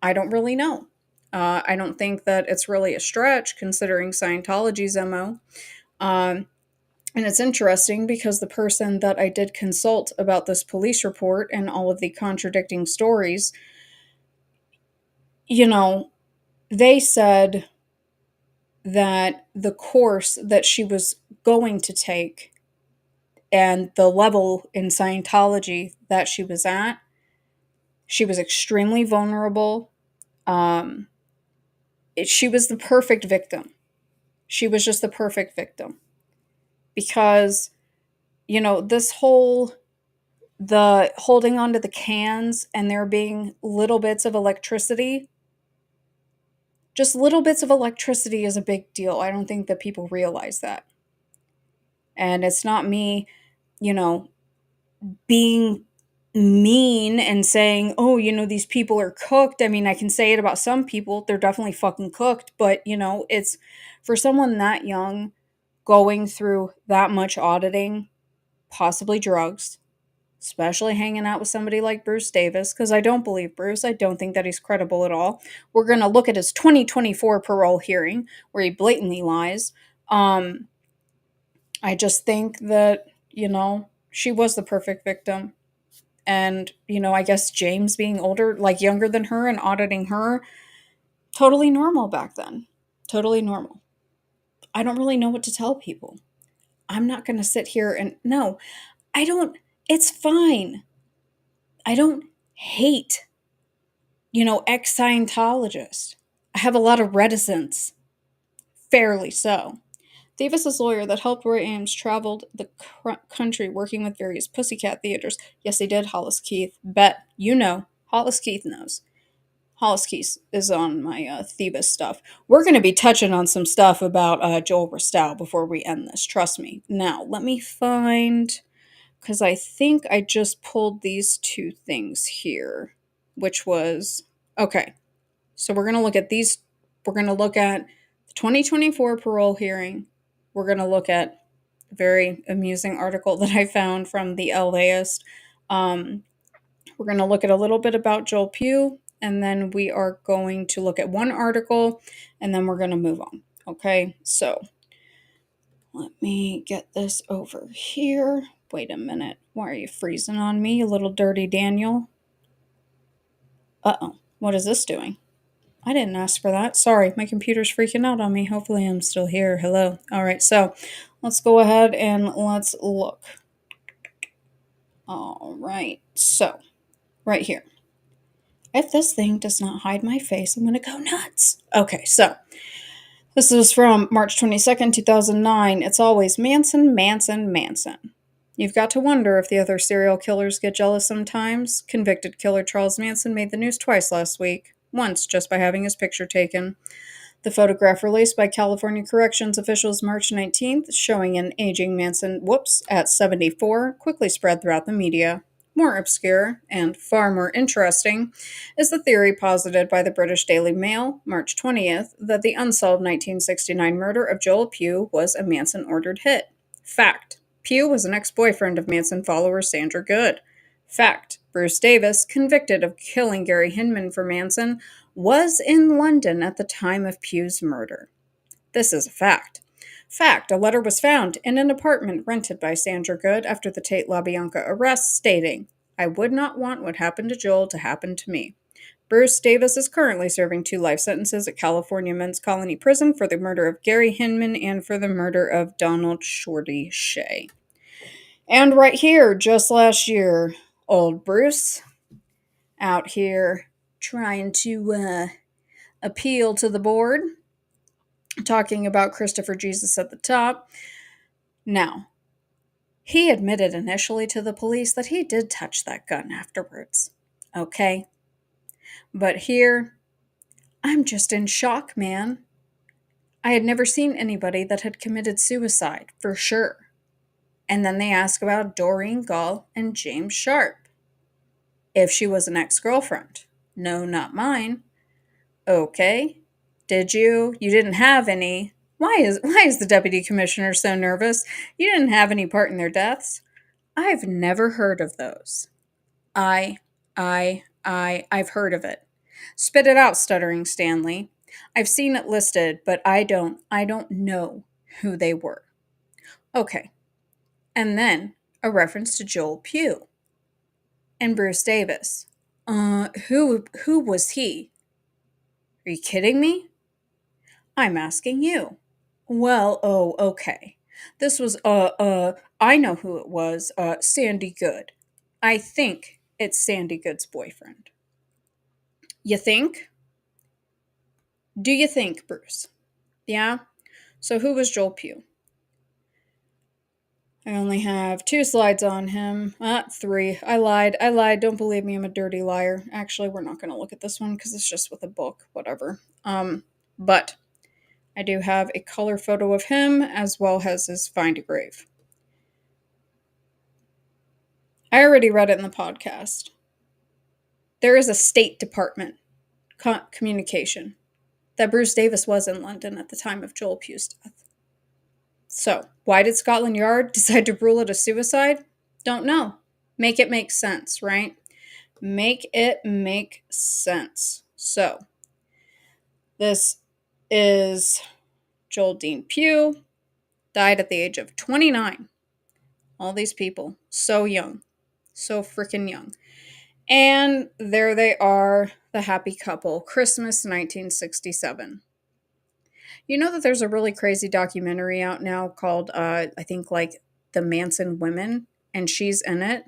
Speaker 4: I don't really know. I don't think that it's really a stretch, considering Scientology's MO. And it's interesting because the person that I did consult about this police report and all of the contradicting stories, they said that the course that she was going to take and the level in Scientology that she was at, she was extremely vulnerable. She was the perfect victim. She was just the perfect victim. Because, the holding onto the cans and there being little bits of electricity, just little bits of electricity is a big deal. I don't think that people realize that. And it's not me, being mean and saying, oh, these people are cooked. I mean, I can say it about some people. They're definitely fucking cooked. But, it's for someone that young going through that much auditing, possibly drugs, especially hanging out with somebody like Bruce Davis, because I don't believe Bruce. I don't think that he's credible at all. We're going to look at his 2024 parole hearing where he blatantly lies. I just think that, she was the perfect victim. And, I guess James being older, like younger than her and auditing her, totally normal back then. Totally normal. I don't really know what to tell people. I'm not going to sit here and, no, I don't, it's fine. I don't hate, ex-Scientologists. I have a lot of reticence. Fairly so. Davis's lawyer that helped Roy Ames traveled the country working with various pussycat theaters. Yes, he did, Hollis Keith. Bet. Hollis Keith knows. Hollis Keith is on my Thebus stuff. We're going to be touching on some stuff about Joel Bristow before we end this. Trust me. Now, let me find, because I think I just pulled these two things here, which was, okay. So we're going to look at these. We're going to look at the 2024 parole hearing. We're going to look at a very amusing article that I found from the LAist. We're going to look at a little bit about Joel Pugh, and then we are going to look at one article, and then we're going to move on. Okay, so let me get this over here. Wait a minute. Why are you freezing on me, you little dirty Daniel? Uh-oh. What is this doing? I didn't ask for that. Sorry, my computer's freaking out on me. Hopefully I'm still here. Hello. All right, so let's go ahead and let's look. All right, so right here. If this thing does not hide my face, I'm going to go nuts. Okay, so this is from March 22nd, 2009. It's always Manson, Manson, Manson. You've got to wonder if the other serial killers get jealous sometimes. Convicted killer Charles Manson made the news twice last week. Once just by having his picture taken. The photograph released by California Corrections officials March 19th, showing an aging Manson, at 74, quickly spread throughout the media. More obscure, and far more interesting, is the theory posited by the British Daily Mail, March 20th, that the unsolved 1969 murder of Joel Pugh was a Manson-ordered hit. Fact. Pugh was an ex-boyfriend of Manson follower Sandra Good. Fact. Bruce Davis, convicted of killing Gary Hinman for Manson, was in London at the time of Pugh's murder. This is a fact. Fact, a letter was found in an apartment rented by Sandra Good after the Tate LaBianca arrest stating, "I would not want what happened to Joel to happen to me." Bruce Davis is currently serving 2 life sentences at California Men's Colony Prison for the murder of Gary Hinman and for the murder of Donald Shorty Shea. And right here, just last year, old Bruce out here trying to appeal to the board, talking about Christopher Jesus at the top. Now, he admitted initially to the police that he did touch that gun afterwards. Okay? But here, I'm just in shock, man. I had never seen anybody that had committed suicide, for sure. And then they ask about Doreen Gall and James Sharp. If she was an ex-girlfriend. No, not mine. Okay. Did you? You didn't have any. Why is the deputy commissioner so nervous? You didn't have any part in their deaths? I've never heard of those. I've heard of it. Spit it out, stuttering Stanley. I've seen it listed, but I don't know who they were. Okay. And then a reference to Joel Pugh and Bruce Davis. Who was he? Are you kidding me? I'm asking you. Well, okay. This was, I know who it was, Sandy Good. I think it's Sandy Good's boyfriend. You think? Do you think, Bruce? Yeah? So who was Joel Pugh? I only have 2 slides on him. 3. I lied. Don't believe me, I'm a dirty liar. Actually, we're not going to look at this one because it's just with a book. Whatever. But I do have a color photo of him as well as his find a grave. I already read it in the podcast. There is a State Department communication that Bruce Davis was in London at the time of Joel Pugh's death. So, why did Scotland Yard decide to rule it a suicide? Don't know. Make it make sense, right? Make it make sense. So, this is Joel Dean Pugh, died at the age of 29 All these people. So young. So freaking young. And there they are, the happy couple. Christmas 1967. You know that there's a really crazy documentary out now called, I think, like The Manson Women, and she's in it,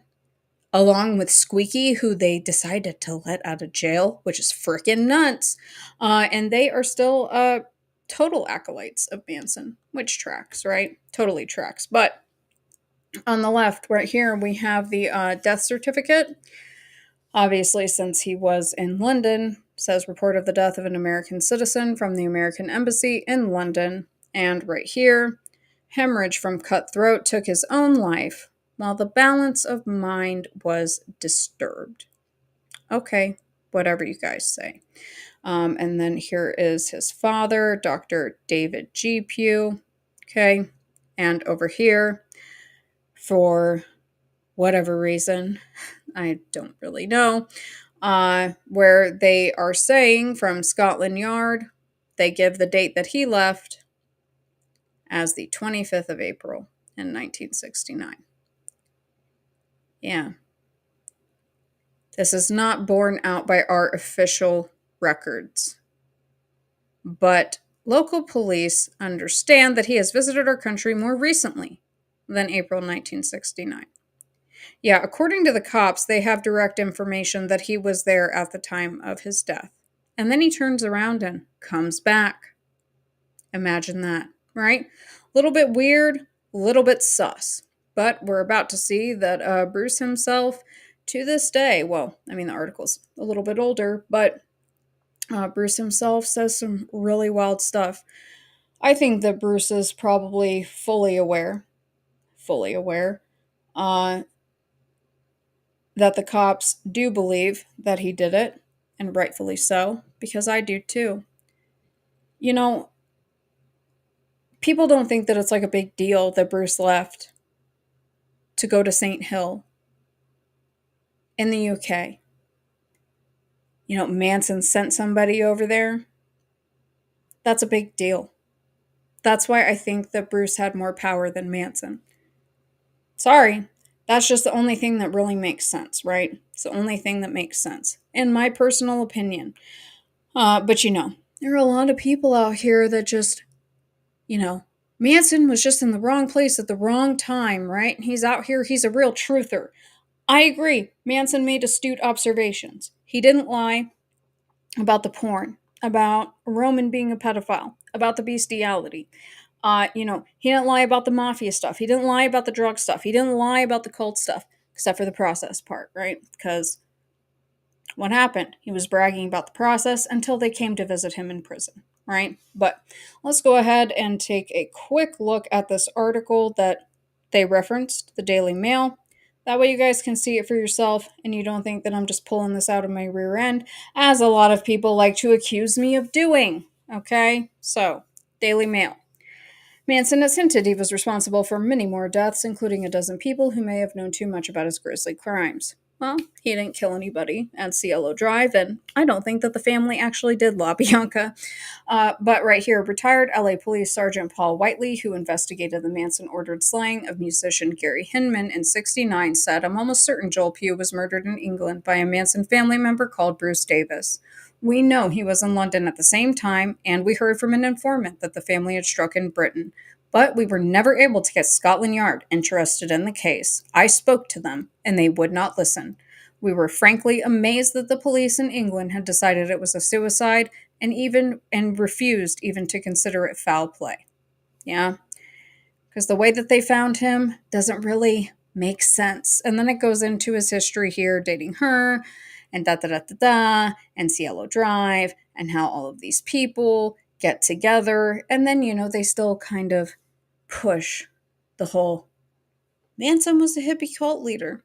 Speaker 4: along with Squeaky, who they decided to let out of jail, which is freaking nuts. And they are still total acolytes of Manson, which tracks, right? Totally tracks. But on the left, right here, we have the death certificate. Obviously, since he was in London, says report of the death of an American citizen from the American Embassy in London. And right here, hemorrhage from cut throat took his own life while the balance of mind was disturbed. Okay, whatever you guys say. And then here is his father, Dr. David G. Pugh. Okay, and over here, for whatever reason, I don't really know, where they are saying from Scotland Yard, they give the date that he left as the 25th of April in 1969. Yeah. This is not borne out by our official records. But local police understand that he has visited our country more recently than April 1969. Yeah, according to the cops, they have direct information that he was there at the time of his death. And then he turns around and comes back. Imagine that, right? A little bit weird, a little bit sus. But we're about to see that Bruce himself, to this day, well, I mean, the article's a little bit older, but Bruce himself says some really wild stuff. I think that Bruce is probably fully aware that the cops do believe that he did it, and rightfully so, because I do too. You know, people don't think that it's like a big deal that Bruce left to go to St. Hill in the UK. You know, Manson sent somebody over there. That's a big deal. That's why I think that Bruce had more power than Manson. Sorry, that's just the only thing that really makes sense, right? It's the only thing that makes sense, in my personal opinion. But you know, there are a lot of people out here that just, you know, Manson was just in the wrong place at the wrong time, right? He's out here, he's a real truther. I agree. Manson made astute observations. He didn't lie about the porn, about Roman being a pedophile, about the bestiality. You know, he didn't lie about the mafia stuff. He didn't lie about the drug stuff. He didn't lie about the cult stuff, except for the process part, right? Because what happened? He was bragging about the process until they came to visit him in prison, right? But let's go ahead and take a quick look at this article that they referenced, the Daily Mail. That way you guys can see it for yourself and you don't think that I'm just pulling this out of my rear end, as a lot of people like to accuse me of doing. Okay? So, Daily Mail. Manson has hinted he was responsible for many more deaths, including a dozen people who may have known too much about his grisly crimes. Well, he didn't kill anybody at Cielo Drive, and I don't think that the family actually did La Bianca. But right here, retired LA Police Sergeant Paul Whiteley, who investigated the Manson-ordered slaying of musician Gary Hinman in '69, said, "I'm almost certain Joel Pugh was murdered in England by a Manson family member called Bruce Davis. We know he was in London at the same time, and we heard from an informant that the family had struck in Britain. But we were never able to get Scotland Yard interested in the case. I spoke to them, and they would not listen. We were frankly amazed that the police in England had decided it was a suicide and refused even to consider it foul play." Yeah, because the way that they found him doesn't really make sense. And then it goes into his history here, dating her, and da-da-da-da-da, and Cielo Drive, and how all of these people get together, and then, you know, they still kind of push the whole Manson was a hippie cult leader.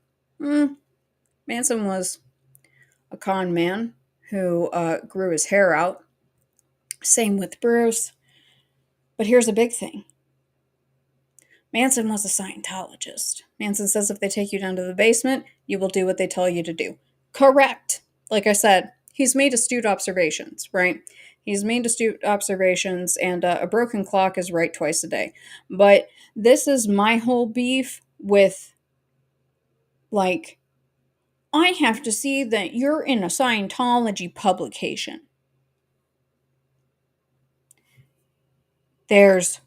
Speaker 4: Manson was a con man who grew his hair out. Same with Bruce. But here's a big thing. Manson was a Scientologist. Manson says if they take you down to the basement, you will do what they tell you to do. Correct. Like I said, he's made astute observations, right? He's made astute observations, and a broken clock is right twice a day. But this is my whole beef with, like, I have to see that you're in a Scientology publication. There's,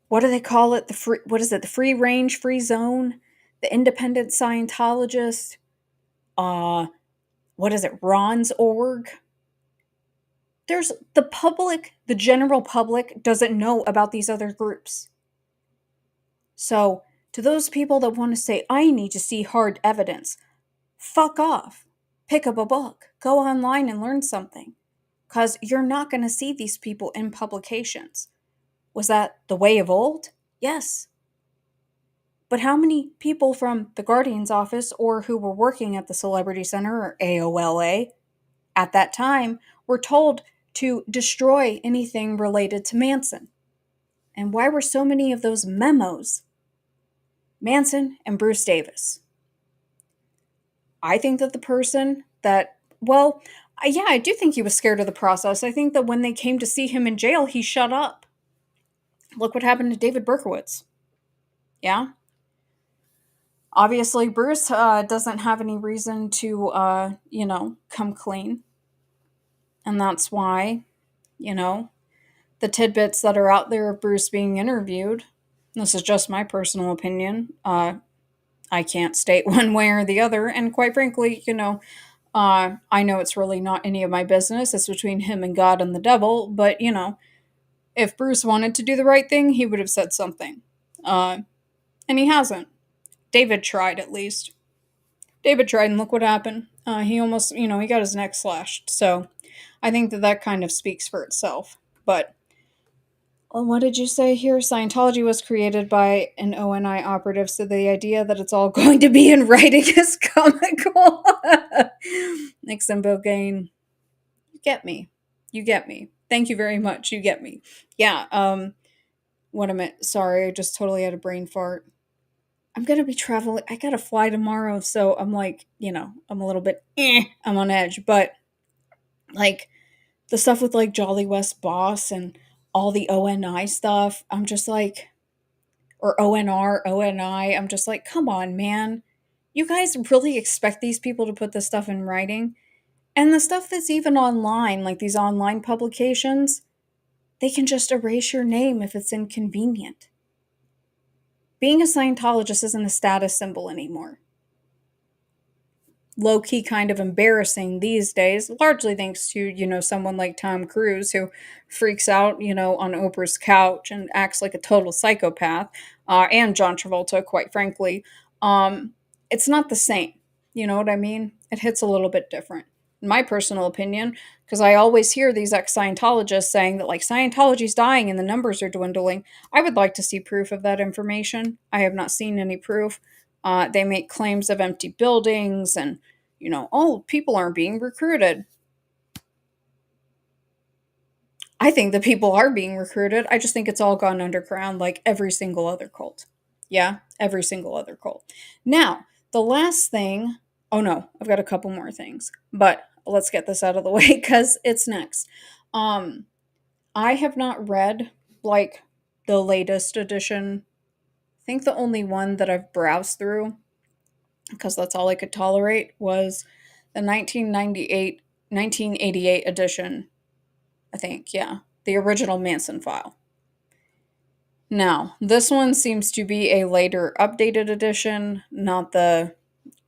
Speaker 4: what do they call it? The free range, free zone? The independent Scientologist? What is it? Ron's org? There's the public, the general public doesn't know about these other groups. So, to those people that want to say, I need to see hard evidence, fuck off. Pick up a book. Go online and learn something. Because you're not going to see these people in publications. Was that the way of old? Yes. But how many people from the Guardian's office or who were working at the Celebrity Center or AOLA at that time were told to destroy anything related to Manson? And why were so many of those memos Manson and Bruce Davis? I think that the person that, well, yeah, I do think he was scared of the process. I think that when they came to see him in jail, he shut up. Look what happened to David Berkowitz. Yeah? Obviously, Bruce doesn't have any reason to, come clean. And that's why, the tidbits that are out there of Bruce being interviewed, this is just my personal opinion, I can't state one way or the other. And quite frankly, I know it's really not any of my business. It's between him and God and the devil. But, if Bruce wanted to do the right thing, he would have said something. And he hasn't. David tried, at least. David tried, and look what happened. He almost, he got his neck slashed. So I think that kind of speaks for itself. But, well, what did you say here? Scientology was created by an ONI operative, so the idea that it's all going to be in writing is comical. Nixon Bogain. You get me. You get me. Thank you very much. You get me. Yeah, what am I? Sorry, I just totally had a brain fart. I'm going to be traveling. I got to fly tomorrow, so I'm like, I'm a little bit, I'm on edge. But, like, the stuff with, like, Jolly West Boss and all the ONI stuff, I'm just like, or ONR, ONI, I'm just like, come on, man. You guys really expect these people to put this stuff in writing? And the stuff that's even online, like these online publications, they can just erase your name if it's inconvenient. Being a Scientologist isn't a status symbol anymore. Low-key kind of embarrassing these days, largely thanks to, someone like Tom Cruise who freaks out, on Oprah's couch and acts like a total psychopath, and John Travolta, quite frankly. It's not the same. You know what I mean? It hits a little bit different. In my personal opinion, because I always hear these ex-Scientologists saying that, like, Scientology's dying and the numbers are dwindling. I would like to see proof of that information. I have not seen any proof. They make claims of empty buildings and, people aren't being recruited. I think the people are being recruited. I just think it's all gone underground like every single other cult. Yeah, every single other cult. Now, the last thing, oh no, I've got a couple more things, but let's get this out of the way because it's next. I have not read, like, the latest edition. I think the only one that I've browsed through, because that's all I could tolerate, was the 1988 edition, I think, yeah. The original Manson file. Now, this one seems to be a later updated edition, not the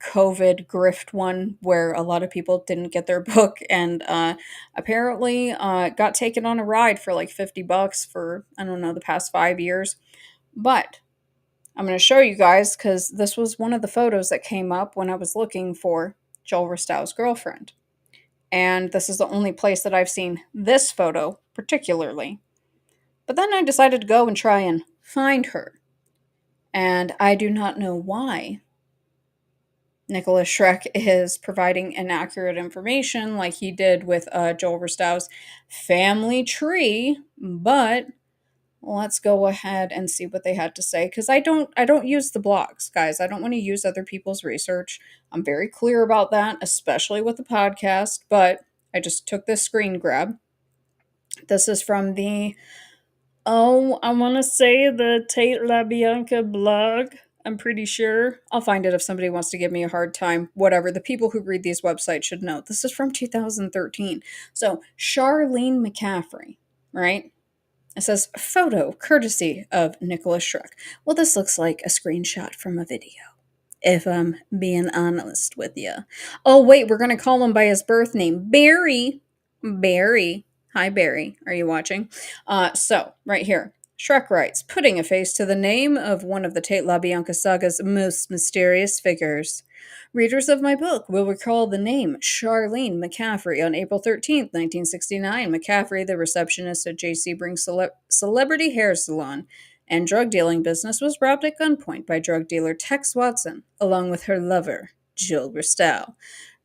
Speaker 4: COVID grift one where a lot of people didn't get their book and apparently got taken on a ride for like $50 for, I don't know, the past 5 years. But I'm going to show you guys because this was one of the photos that came up when I was looking for Joel Ristow's girlfriend. And this is the only place that I've seen this photo particularly. But then I decided to go and try and find her. And I do not know why Nicholas Schreck is providing inaccurate information like he did with Joel Ristow's family tree, but let's go ahead and see what they had to say, because I don't use the blogs, guys. I don't want to use other people's research. I'm very clear about that, especially with the podcast, but I just took this screen grab. This is from the, I want to say the Tate LaBianca blog. I'm pretty sure. I'll find it if somebody wants to give me a hard time. Whatever. The people who read these websites should know. This is from 2013. So, Charlene McCaffrey, right? It says, photo courtesy of Nicholas Schreck. Well, this looks like a screenshot from a video, if I'm being honest with you. Oh, wait, we're going to call him by his birth name. Barry. Barry. Hi, Barry. Are you watching? So, right here. Shrek writes, putting a face to the name of one of the Tate LaBianca saga's most mysterious figures. Readers of my book will recall the name Charlene McCaffrey. On April 13th, 1969, McCaffrey, the receptionist at J. Sebring's celebrity hair salon and drug dealing business, was robbed at gunpoint by drug dealer Tex Watson, along with her lover, Joel Ristow.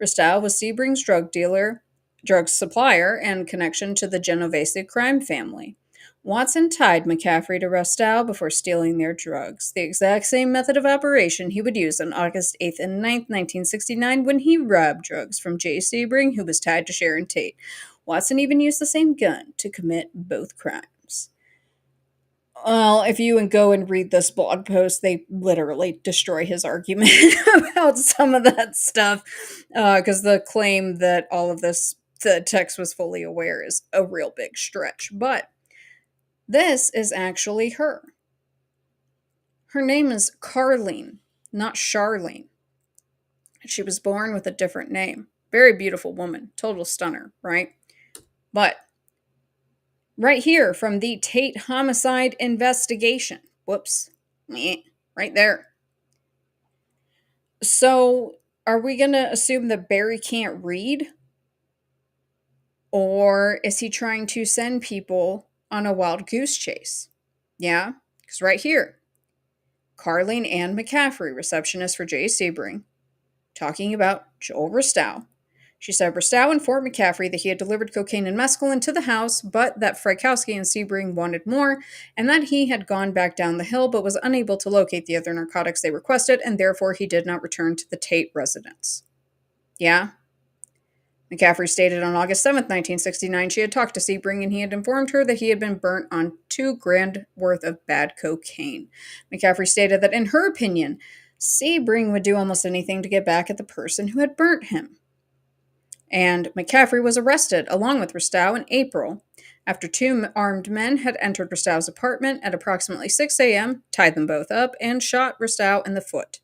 Speaker 4: Ristow was Sebring's drug supplier, and connection to the Genovese crime family. Watson tied McCaffrey to Ristow before stealing their drugs, the exact same method of operation he would use on August 8th and 9th, 1969, when he robbed drugs from Jay Sebring, who was tied to Sharon Tate. Watson even used the same gun to commit both crimes. Well, if you go and read this blog post, they literally destroy his argument about some of that stuff, because the claim that all of this, the text was fully aware, is a real big stretch. But this is actually her. Her name is Carlene, not Charlene. She was born with a different name. Very beautiful woman. Total stunner, right? But right here from the Tate homicide investigation. Whoops. Right there. So, are we going to assume that Barry can't read? Or is he trying to send people on a wild goose chase? Yeah, because right here, Carlene Ann McCaffrey, receptionist for Jay Sebring, talking about Joel Ristow. She said Ristow informed McCaffrey that he had delivered cocaine and mescaline to the house, but that Frykowski and Sebring wanted more, and that he had gone back down the hill but was unable to locate the other narcotics they requested, and therefore he did not return to the Tate residence. Yeah? McCaffrey stated on August 7th, 1969, she had talked to Sebring and he had informed her that he had been burnt on $2,000 worth of bad cocaine. McCaffrey stated that in her opinion, Sebring would do almost anything to get back at the person who had burnt him. And McCaffrey was arrested along with Ristow in April after two armed men had entered Ristow's apartment at approximately 6 a.m., tied them both up, and shot Ristow in the foot.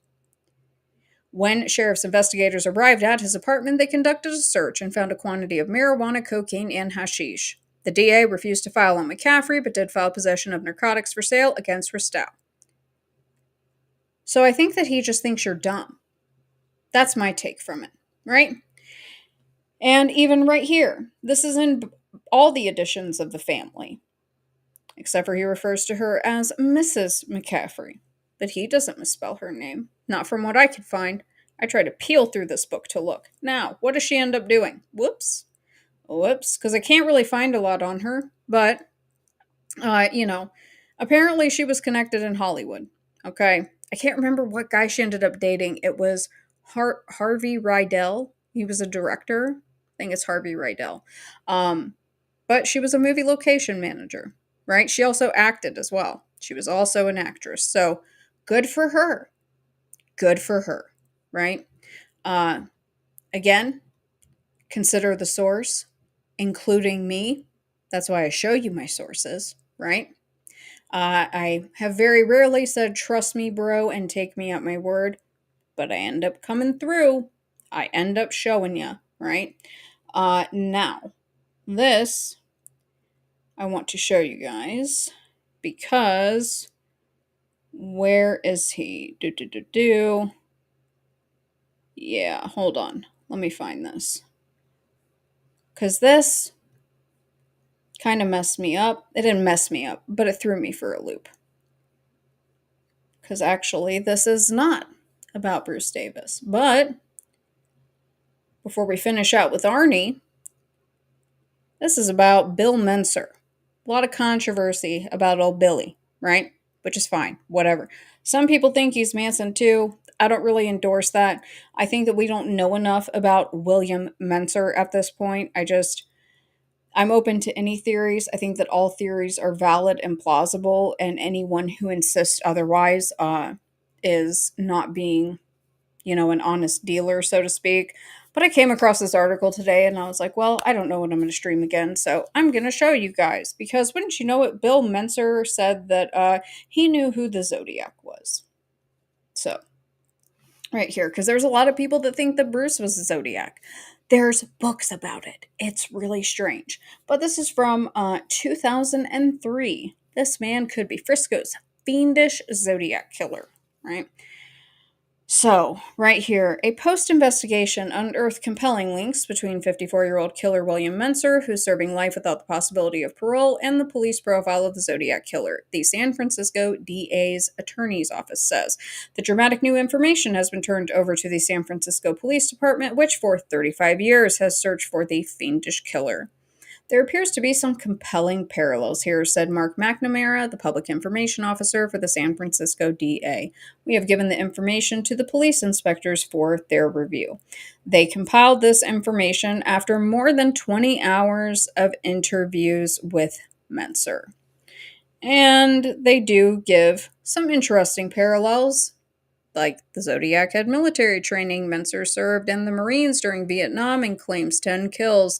Speaker 4: When sheriff's investigators arrived at his apartment, they conducted a search and found a quantity of marijuana, cocaine, and hashish. The DA refused to file on McCaffrey, but did file possession of narcotics for sale against Ristow. So I think that he just thinks you're dumb. That's my take from it, right? And even right here, this is in all the editions of the family, except for he refers to her as Mrs. McCaffrey. But he doesn't misspell her name. Not from what I could find. I tried to peel through this book to look. Now, what does she end up doing? Whoops, because I can't really find a lot on her. But, apparently she was connected in Hollywood. Okay, I can't remember what guy she ended up dating. It was Harvey Rydell. He was a director. I think it's Harvey Rydell. But she was a movie location manager, right? She also acted as well. She was also an actress. So, good for her. Good for her, right? Again, consider the source, including me. That's why I show you my sources, right? I have very rarely said, trust me, bro, and take me at my word, but I end up coming through. I end up showing you, right? Now, this I want to show you guys because where is he? Yeah, hold on. Let me find this. Because this kind of messed me up. It didn't mess me up, but it threw me for a loop. Because actually, this is not about Bruce Davis. But before we finish out with Arnie, this is about Bill Menser. A lot of controversy about old Billy, right? Which is fine, whatever. Some people think he's Manson too. I don't really endorse that. I think that we don't know enough about William Menser at this point. I'm open to any theories. I think that all theories are valid and plausible, and anyone who insists otherwise is not being, an honest dealer, so to speak. But I came across this article today and I was like, well, I don't know when I'm going to stream again, so I'm going to show you guys. Because wouldn't you know it, Bill Menser said that he knew who the Zodiac was. So, right here, because there's a lot of people that think that Bruce was the Zodiac. There's books about it. It's really strange. But this is from 2003. This man could be Frisco's fiendish Zodiac killer, right? So, right here, a post-investigation unearthed compelling links between 54-year-old killer William Menser, who's serving life without the possibility of parole, and the police profile of the Zodiac killer, the San Francisco DA's attorney's office says. The dramatic new information has been turned over to the San Francisco Police Department, which for 35 years has searched for the fiendish killer. There appears to be some compelling parallels here, said Mark McNamara, the public information officer for the San Francisco DA. We have given the information to the police inspectors for their review. They compiled this information after more than 20 hours of interviews with Menser. And they do give some interesting parallels. Like the Zodiac had military training, Menser served in the Marines during Vietnam and claims 10 kills.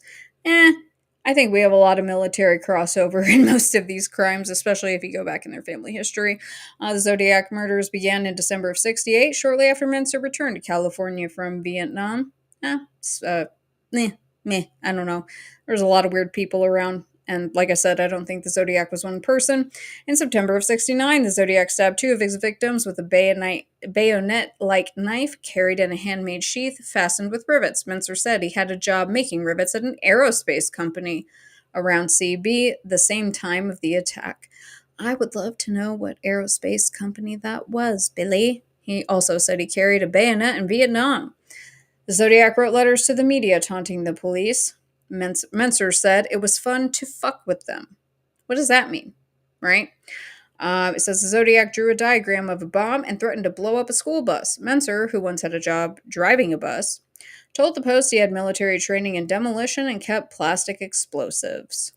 Speaker 4: I think we have a lot of military crossover in most of these crimes, especially if you go back in their family history. The Zodiac murders began in December of 1968, shortly after Menser returned to California from Vietnam. I don't know. There's a lot of weird people around. And like I said, I don't think the Zodiac was one person. In September of 1969, the Zodiac stabbed 2 of his victims with a bayonet-like knife carried in a handmade sheath fastened with rivets. Menser said he had a job making rivets at an aerospace company around CB the same time of the attack. I would love to know what aerospace company that was, Billy. He also said he carried a bayonet in Vietnam. The Zodiac wrote letters to the media taunting the police. Menser said it was fun to fuck with them. What does that mean? Right? It says the Zodiac drew a diagram of a bomb and threatened to blow up a school bus. Menser, who once had a job driving a bus, told the Post he had military training in demolition and kept plastic explosives.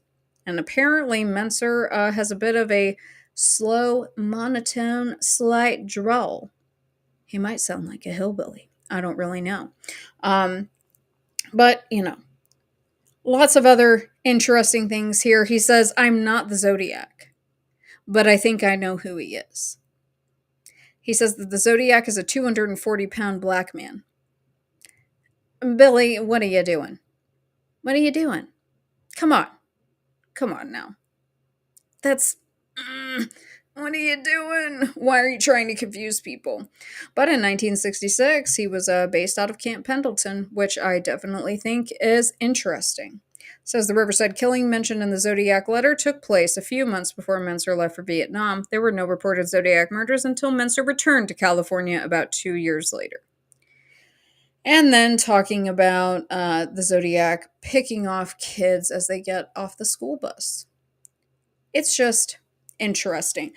Speaker 4: And apparently Menser has a bit of a slow, monotone, slight drawl. He might sound like a hillbilly. I don't really know. But, lots of other interesting things here. He says, I'm not the Zodiac, but I think I know who he is. He says that the Zodiac is a 240-pound black man. Billy, what are you doing? What are you doing? Come on. Come on now. That's... what are you doing? Why are you trying to confuse people? But in 1966, he was based out of Camp Pendleton, which I definitely think is interesting. Says the Riverside killing mentioned in the Zodiac letter took place a few months before Menser left for Vietnam. There were no reported Zodiac murders until Menser returned to California about 2 years later. And then talking about the Zodiac picking off kids as they get off the school bus. It's just interesting.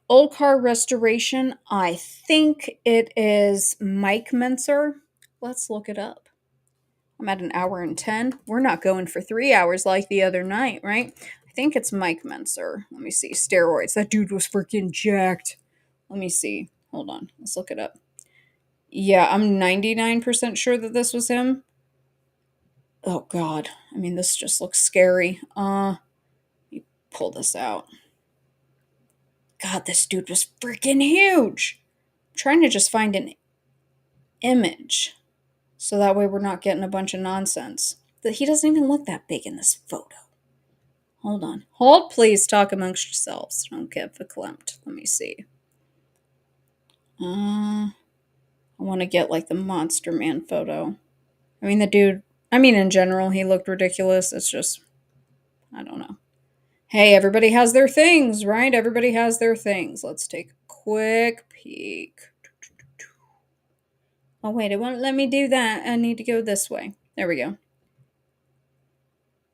Speaker 4: Old car restoration, I think it is Mike Menser. Let's look it up. I'm at 1 hour and 10. We're not going for 3 hours like the other night, right? I think it's Mike Menser. Let me see. Steroids. That dude was freaking jacked. Let me see. Hold on. Let's look it up. Yeah, I'm 99% sure that this was him. Oh, God. I mean, this just looks scary. Let me pull this out. God, this dude was freaking huge. I'm trying to just find an image so that way we're not getting a bunch of nonsense. He doesn't even look that big in this photo. Hold on. Hold, please. Talk amongst yourselves. Don't get verklempt. Let me see. I want to get like the Monster Man photo. I mean, the dude, in general, he looked ridiculous. It's just, I don't know. Hey, everybody has their things, right? Everybody has their things. Let's take a quick peek. Oh, wait, it won't let me do that. I need to go this way. There we go.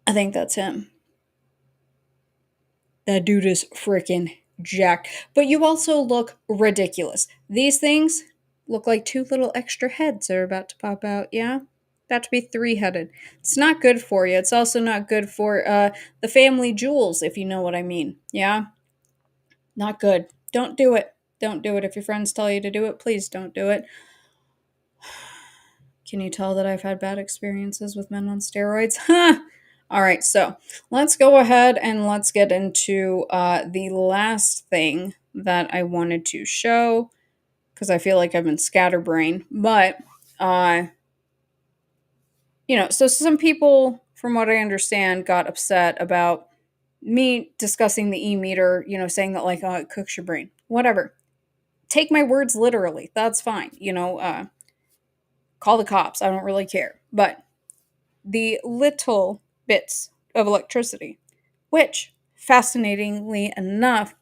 Speaker 4: I think that's him. That dude is freaking jacked. But you also look ridiculous. These things look like 2 little extra heads are about to pop out, yeah? About to be 3-headed. It's not good for you. It's also not good for the family jewels, if you know what I mean. Yeah? Not good. Don't do it. Don't do it. If your friends tell you to do it, please don't do it. Can you tell that I've had bad experiences with men on steroids? All right, so let's go ahead and let's get into the last thing that I wanted to show, because I feel like I've been scatterbrained. But, so some people, from what I understand, got upset about me discussing the e-meter, saying that, like, it cooks your brain. Whatever. Take my words literally. That's fine. Call the cops. I don't really care. But the little bits of electricity, which, fascinatingly enough,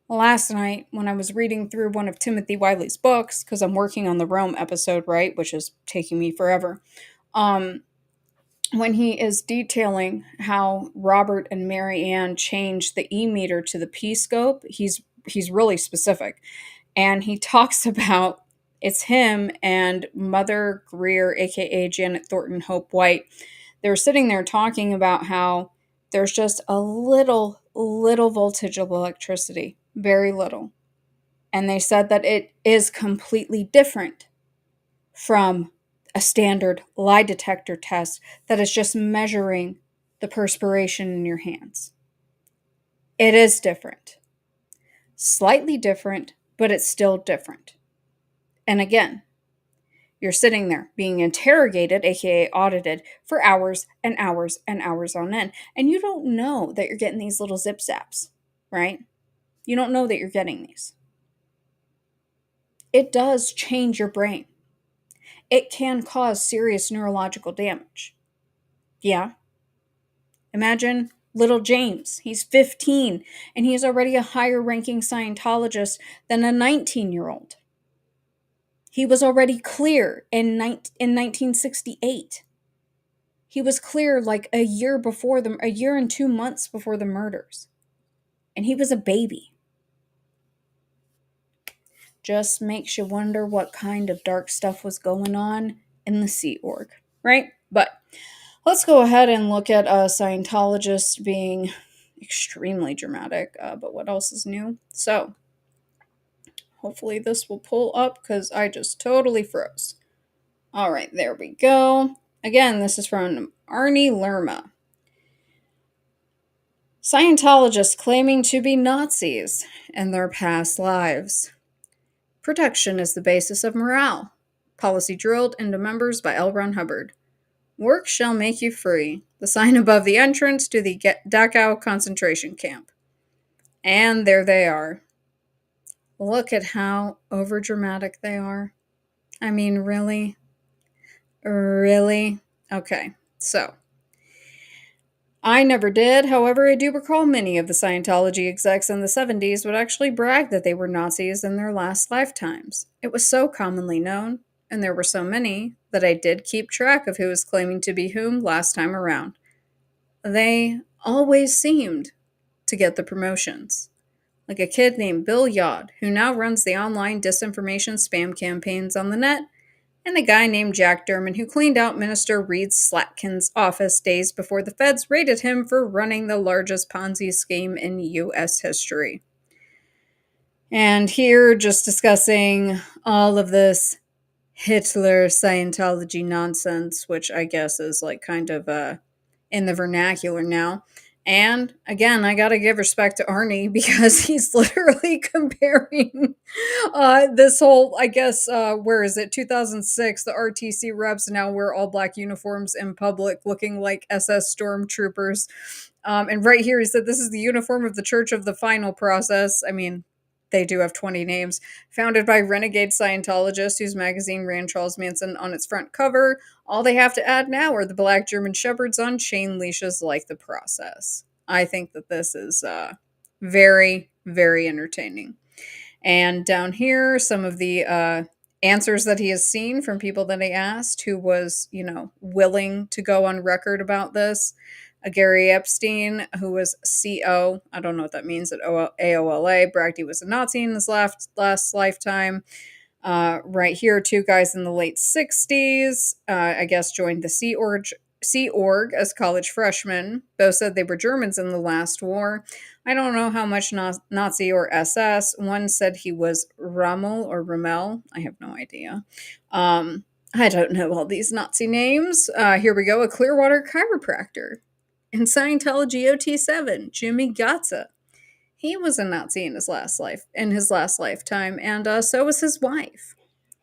Speaker 4: last night when I was reading through one of Timothy Wiley's books, because I'm working on the Rome episode, right, which is taking me forever, when he is detailing how Robert and Mary Ann changed the e-meter to the P-scope, he's really specific. And he talks about it's him and Mother Greer, aka Janet Thornton Hope White. They were sitting there talking about how there's just a little voltage of electricity, very little. And they said that it is completely different from a standard lie detector test that is just measuring the perspiration in your hands. It is different. Slightly different, but it's still different. And again, you're sitting there being interrogated, aka audited, for hours and hours and hours on end. And you don't know that you're getting these little zip zaps, right? You don't know that you're getting these. It does change your brain. It can cause serious neurological damage. Yeah. Imagine little James. He's 15 and he's already a higher ranking Scientologist than a 19-year-old. He was already clear in 1968. He was clear like a year and 2 months before the murders. And he was a baby. Just makes you wonder what kind of dark stuff was going on in the Sea Org, right? But let's go ahead and look at Scientologists being extremely dramatic. But what else is new? So, hopefully this will pull up because I just totally froze. All right, there we go. Again, this is from Arnie Lerma. Scientologists claiming to be Nazis in their past lives. Protection is the basis of morale. Policy drilled into members by L. Ron Hubbard. Work shall make you free. The sign above the entrance to the Dachau concentration camp. And there they are. Look at how overdramatic they are. I mean, really? Really? Okay, so. I never did, however, I do recall many of the Scientology execs in the 70s would actually brag that they were Nazis in their last lifetimes. It was so commonly known, and there were so many, that I did keep track of who was claiming to be whom last time around. They always seemed to get the promotions. Like a kid named Bill Yod, who now runs the online disinformation spam campaigns on the net, and a guy named Jack Durman who cleaned out Minister Reed Slatkin's office days before the feds raided him for running the largest Ponzi scheme in U.S. history. And here, just discussing all of this Hitler Scientology nonsense, which I guess is like kind of in the vernacular now. And again, I gotta give respect to Arnie because he's literally comparing this whole, I guess, where is it, 2006, the RTC reps now wear all black uniforms in public looking like SS stormtroopers. And right here he said, this is the uniform of the Church of the Final Process. I mean, they do have 20 names. Founded by renegade Scientologists whose magazine ran Charles Manson on its front cover. All they have to add now are the black German shepherds on chain leashes like the process. I think that this is very, very entertaining. And down here, some of the answers that he has seen from people that he asked who was, willing to go on record about this. Gary Epstein, who was CO, I don't know what that means, at AOLA, bragged he was a Nazi in his last lifetime. Right here, two guys in the late 60s, I guess, joined the Sea Sea Org as college freshmen. Both said they were Germans in the last war. I don't know how much Nazi or SS. One said he was Rommel or Rommel. I have no idea. I don't know all these Nazi names. Here we go. A Clearwater chiropractor. In Scientology OT7, Jimmy Gatza. He was a Nazi in his last lifetime, and so was his wife.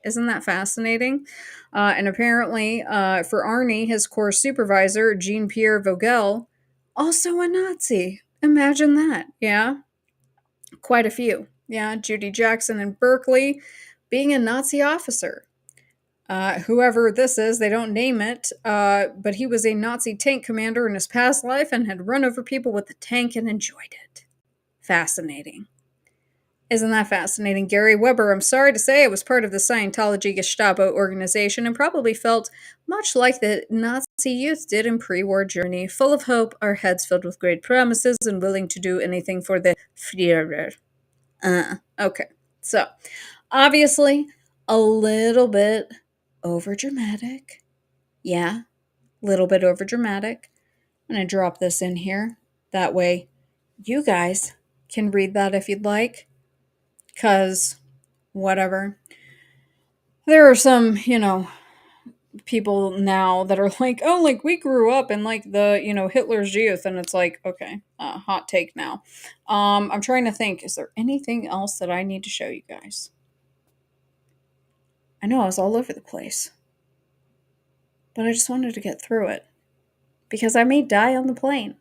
Speaker 4: Isn't that fascinating? And apparently, for Arnie, his course supervisor, Jean-Pierre Vogel, also a Nazi. Imagine that, yeah? Quite a few. Yeah, Judy Jackson in Berkeley being a Nazi officer. Whoever this is, they don't name it, but he was a Nazi tank commander in his past life and had run over people with the tank and enjoyed it. Fascinating. Isn't that fascinating? Gary Weber, I'm sorry to say, I was part of the Scientology Gestapo organization and probably felt much like the Nazi youth did in pre-war Germany, full of hope, our heads filled with great promises, and willing to do anything for the Führer. Okay, so obviously a little bit overdramatic. Yeah, a little bit overdramatic. I'm going to drop this in here. That way you guys can read that if you'd like. Because, whatever. There are some, people now that are like, oh, like, we grew up in, like, the, Hitler's youth. And it's like, okay, hot take now. I'm trying to think, is there anything else that I need to show you guys? I know I was all over the place. But I just wanted to get through it. Because I may die on the plane.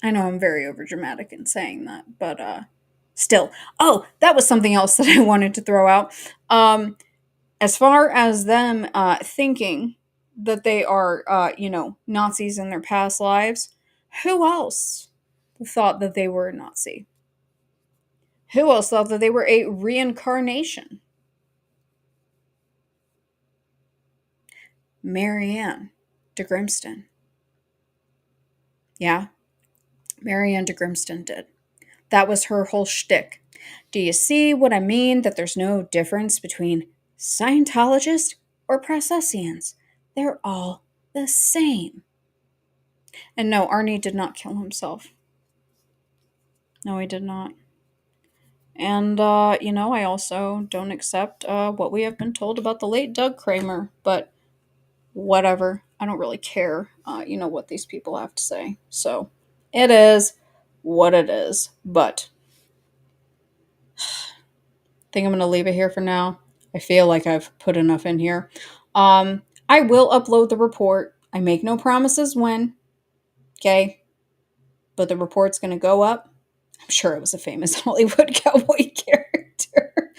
Speaker 4: I know I'm very overdramatic in saying that, but, still. Oh, that was something else that I wanted to throw out. As far as them thinking that they are, Nazis in their past lives, who else thought that they were a Nazi? Who else thought that they were a reincarnation? Marianne de Grimston. Yeah, Marianne de Grimston did. That was her whole shtick. Do you see what I mean? That there's no difference between Scientologists or Processians. They're all the same. And no, Arnie did not kill himself. No, he did not. And, I also don't accept what we have been told about the late Doug Kramer. But whatever. I don't really care, what these people have to say. So it is what it is. But I think I'm going to leave it here for now. I feel like I've put enough in here. I will upload the report. I make no promises when. Okay? But the report's going to go up. I'm sure it was a famous Hollywood cowboy character.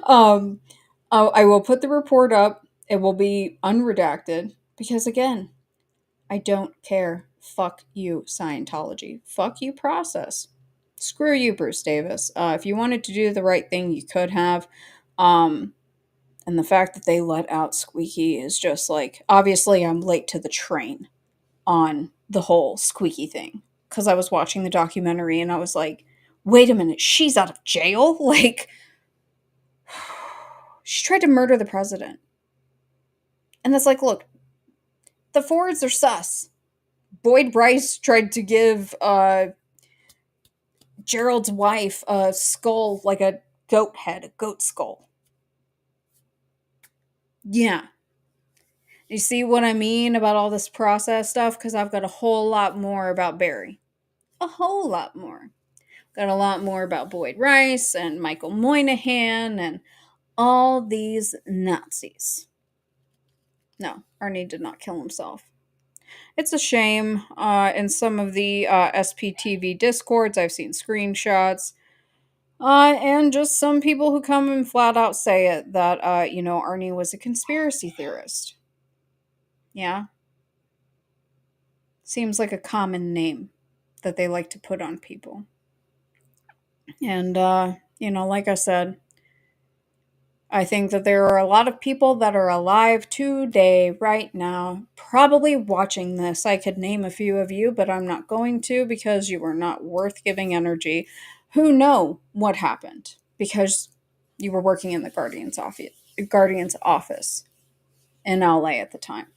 Speaker 4: I will put the report up. It will be unredacted. Because again, I don't care. Fuck you, Scientology. Fuck you, process. Screw you, Bruce Davis. If you wanted to do the right thing, you could have. And the fact that they let out Squeaky is just like, obviously I'm late to the train on the whole Squeaky thing. Because I was watching the documentary and I was like, wait a minute, she's out of jail? Like, she tried to murder the president. And it's like, look, the Fords are sus. Boyd Bryce tried to give Gerald's wife a skull, like a goat head, a goat skull. Yeah. You see what I mean about all this process stuff? Because I've got a whole lot more about Barry. A whole lot more. Got a lot more about Boyd Rice and Michael Moynihan and all these Nazis. No, Arnie did not kill himself. It's a shame. In some of the SPTV discords, I've seen screenshots. And just some people who come and flat out say it, that, Arnie was a conspiracy theorist. Yeah. Seems like a common name that they like to put on people. And, like I said, I think that there are a lot of people that are alive today, right now, probably watching this. I could name a few of you, but I'm not going to because you are not worth giving energy. Who know what happened because you were working in the Guardian's office in LA at the time.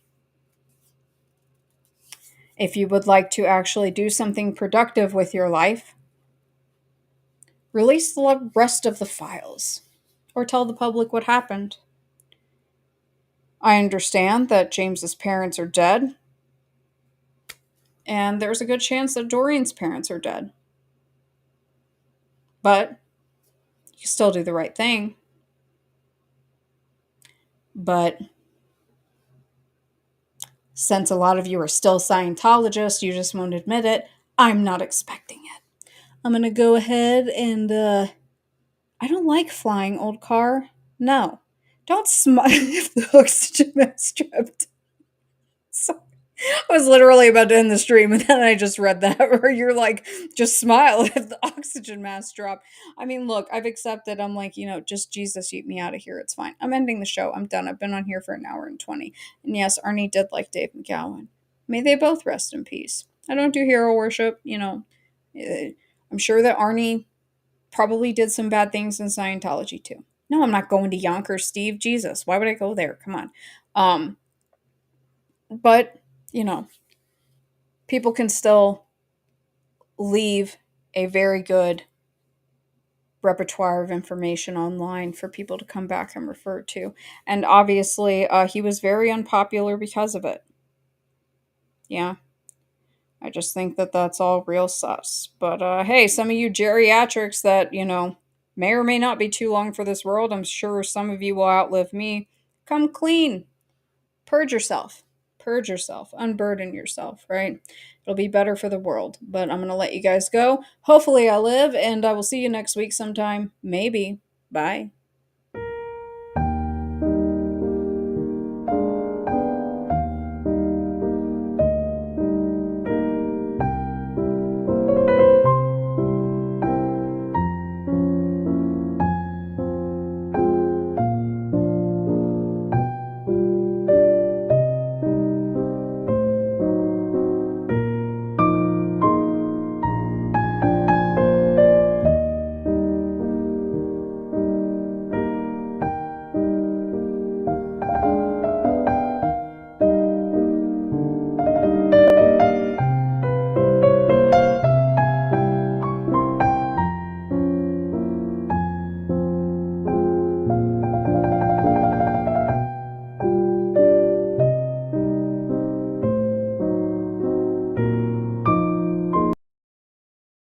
Speaker 4: If you would like to actually do something productive with your life, release the rest of the files or tell the public what happened. I understand that James's parents are dead, and there's a good chance that Dorian's parents are dead. But you still do the right thing. But since a lot of you are still Scientologists, you just won't admit it, I'm not expecting it. I'm going to go ahead and, I don't like flying, old car. No. Don't smile if the oxygen mask dropped. So, I was literally about to end the stream, and then I just read that where you're like, just smile if the oxygen mask drop. I mean, look, I've accepted. I'm like, just Jesus, eat me out of here. It's fine. I'm ending the show. I'm done. I've been on here for an hour and 20. And yes, Arnie did like Dave McGowan. May they both rest in peace. I don't do hero worship. I'm sure that Arnie probably did some bad things in Scientology too. No, I'm not going to Yonkers, Steve. Jesus, why would I go there? Come on. But, people can still leave a very good repertoire of information online for people to come back and refer to. And obviously, he was very unpopular because of it. Yeah. I just think that that's all real sus. But hey, some of you geriatrics that, may or may not be too long for this world, I'm sure some of you will outlive me. Come clean. Purge yourself. Purge yourself. Unburden yourself, right? It'll be better for the world. But I'm going to let you guys go. Hopefully I live, and I will see you next week sometime. Maybe. Bye.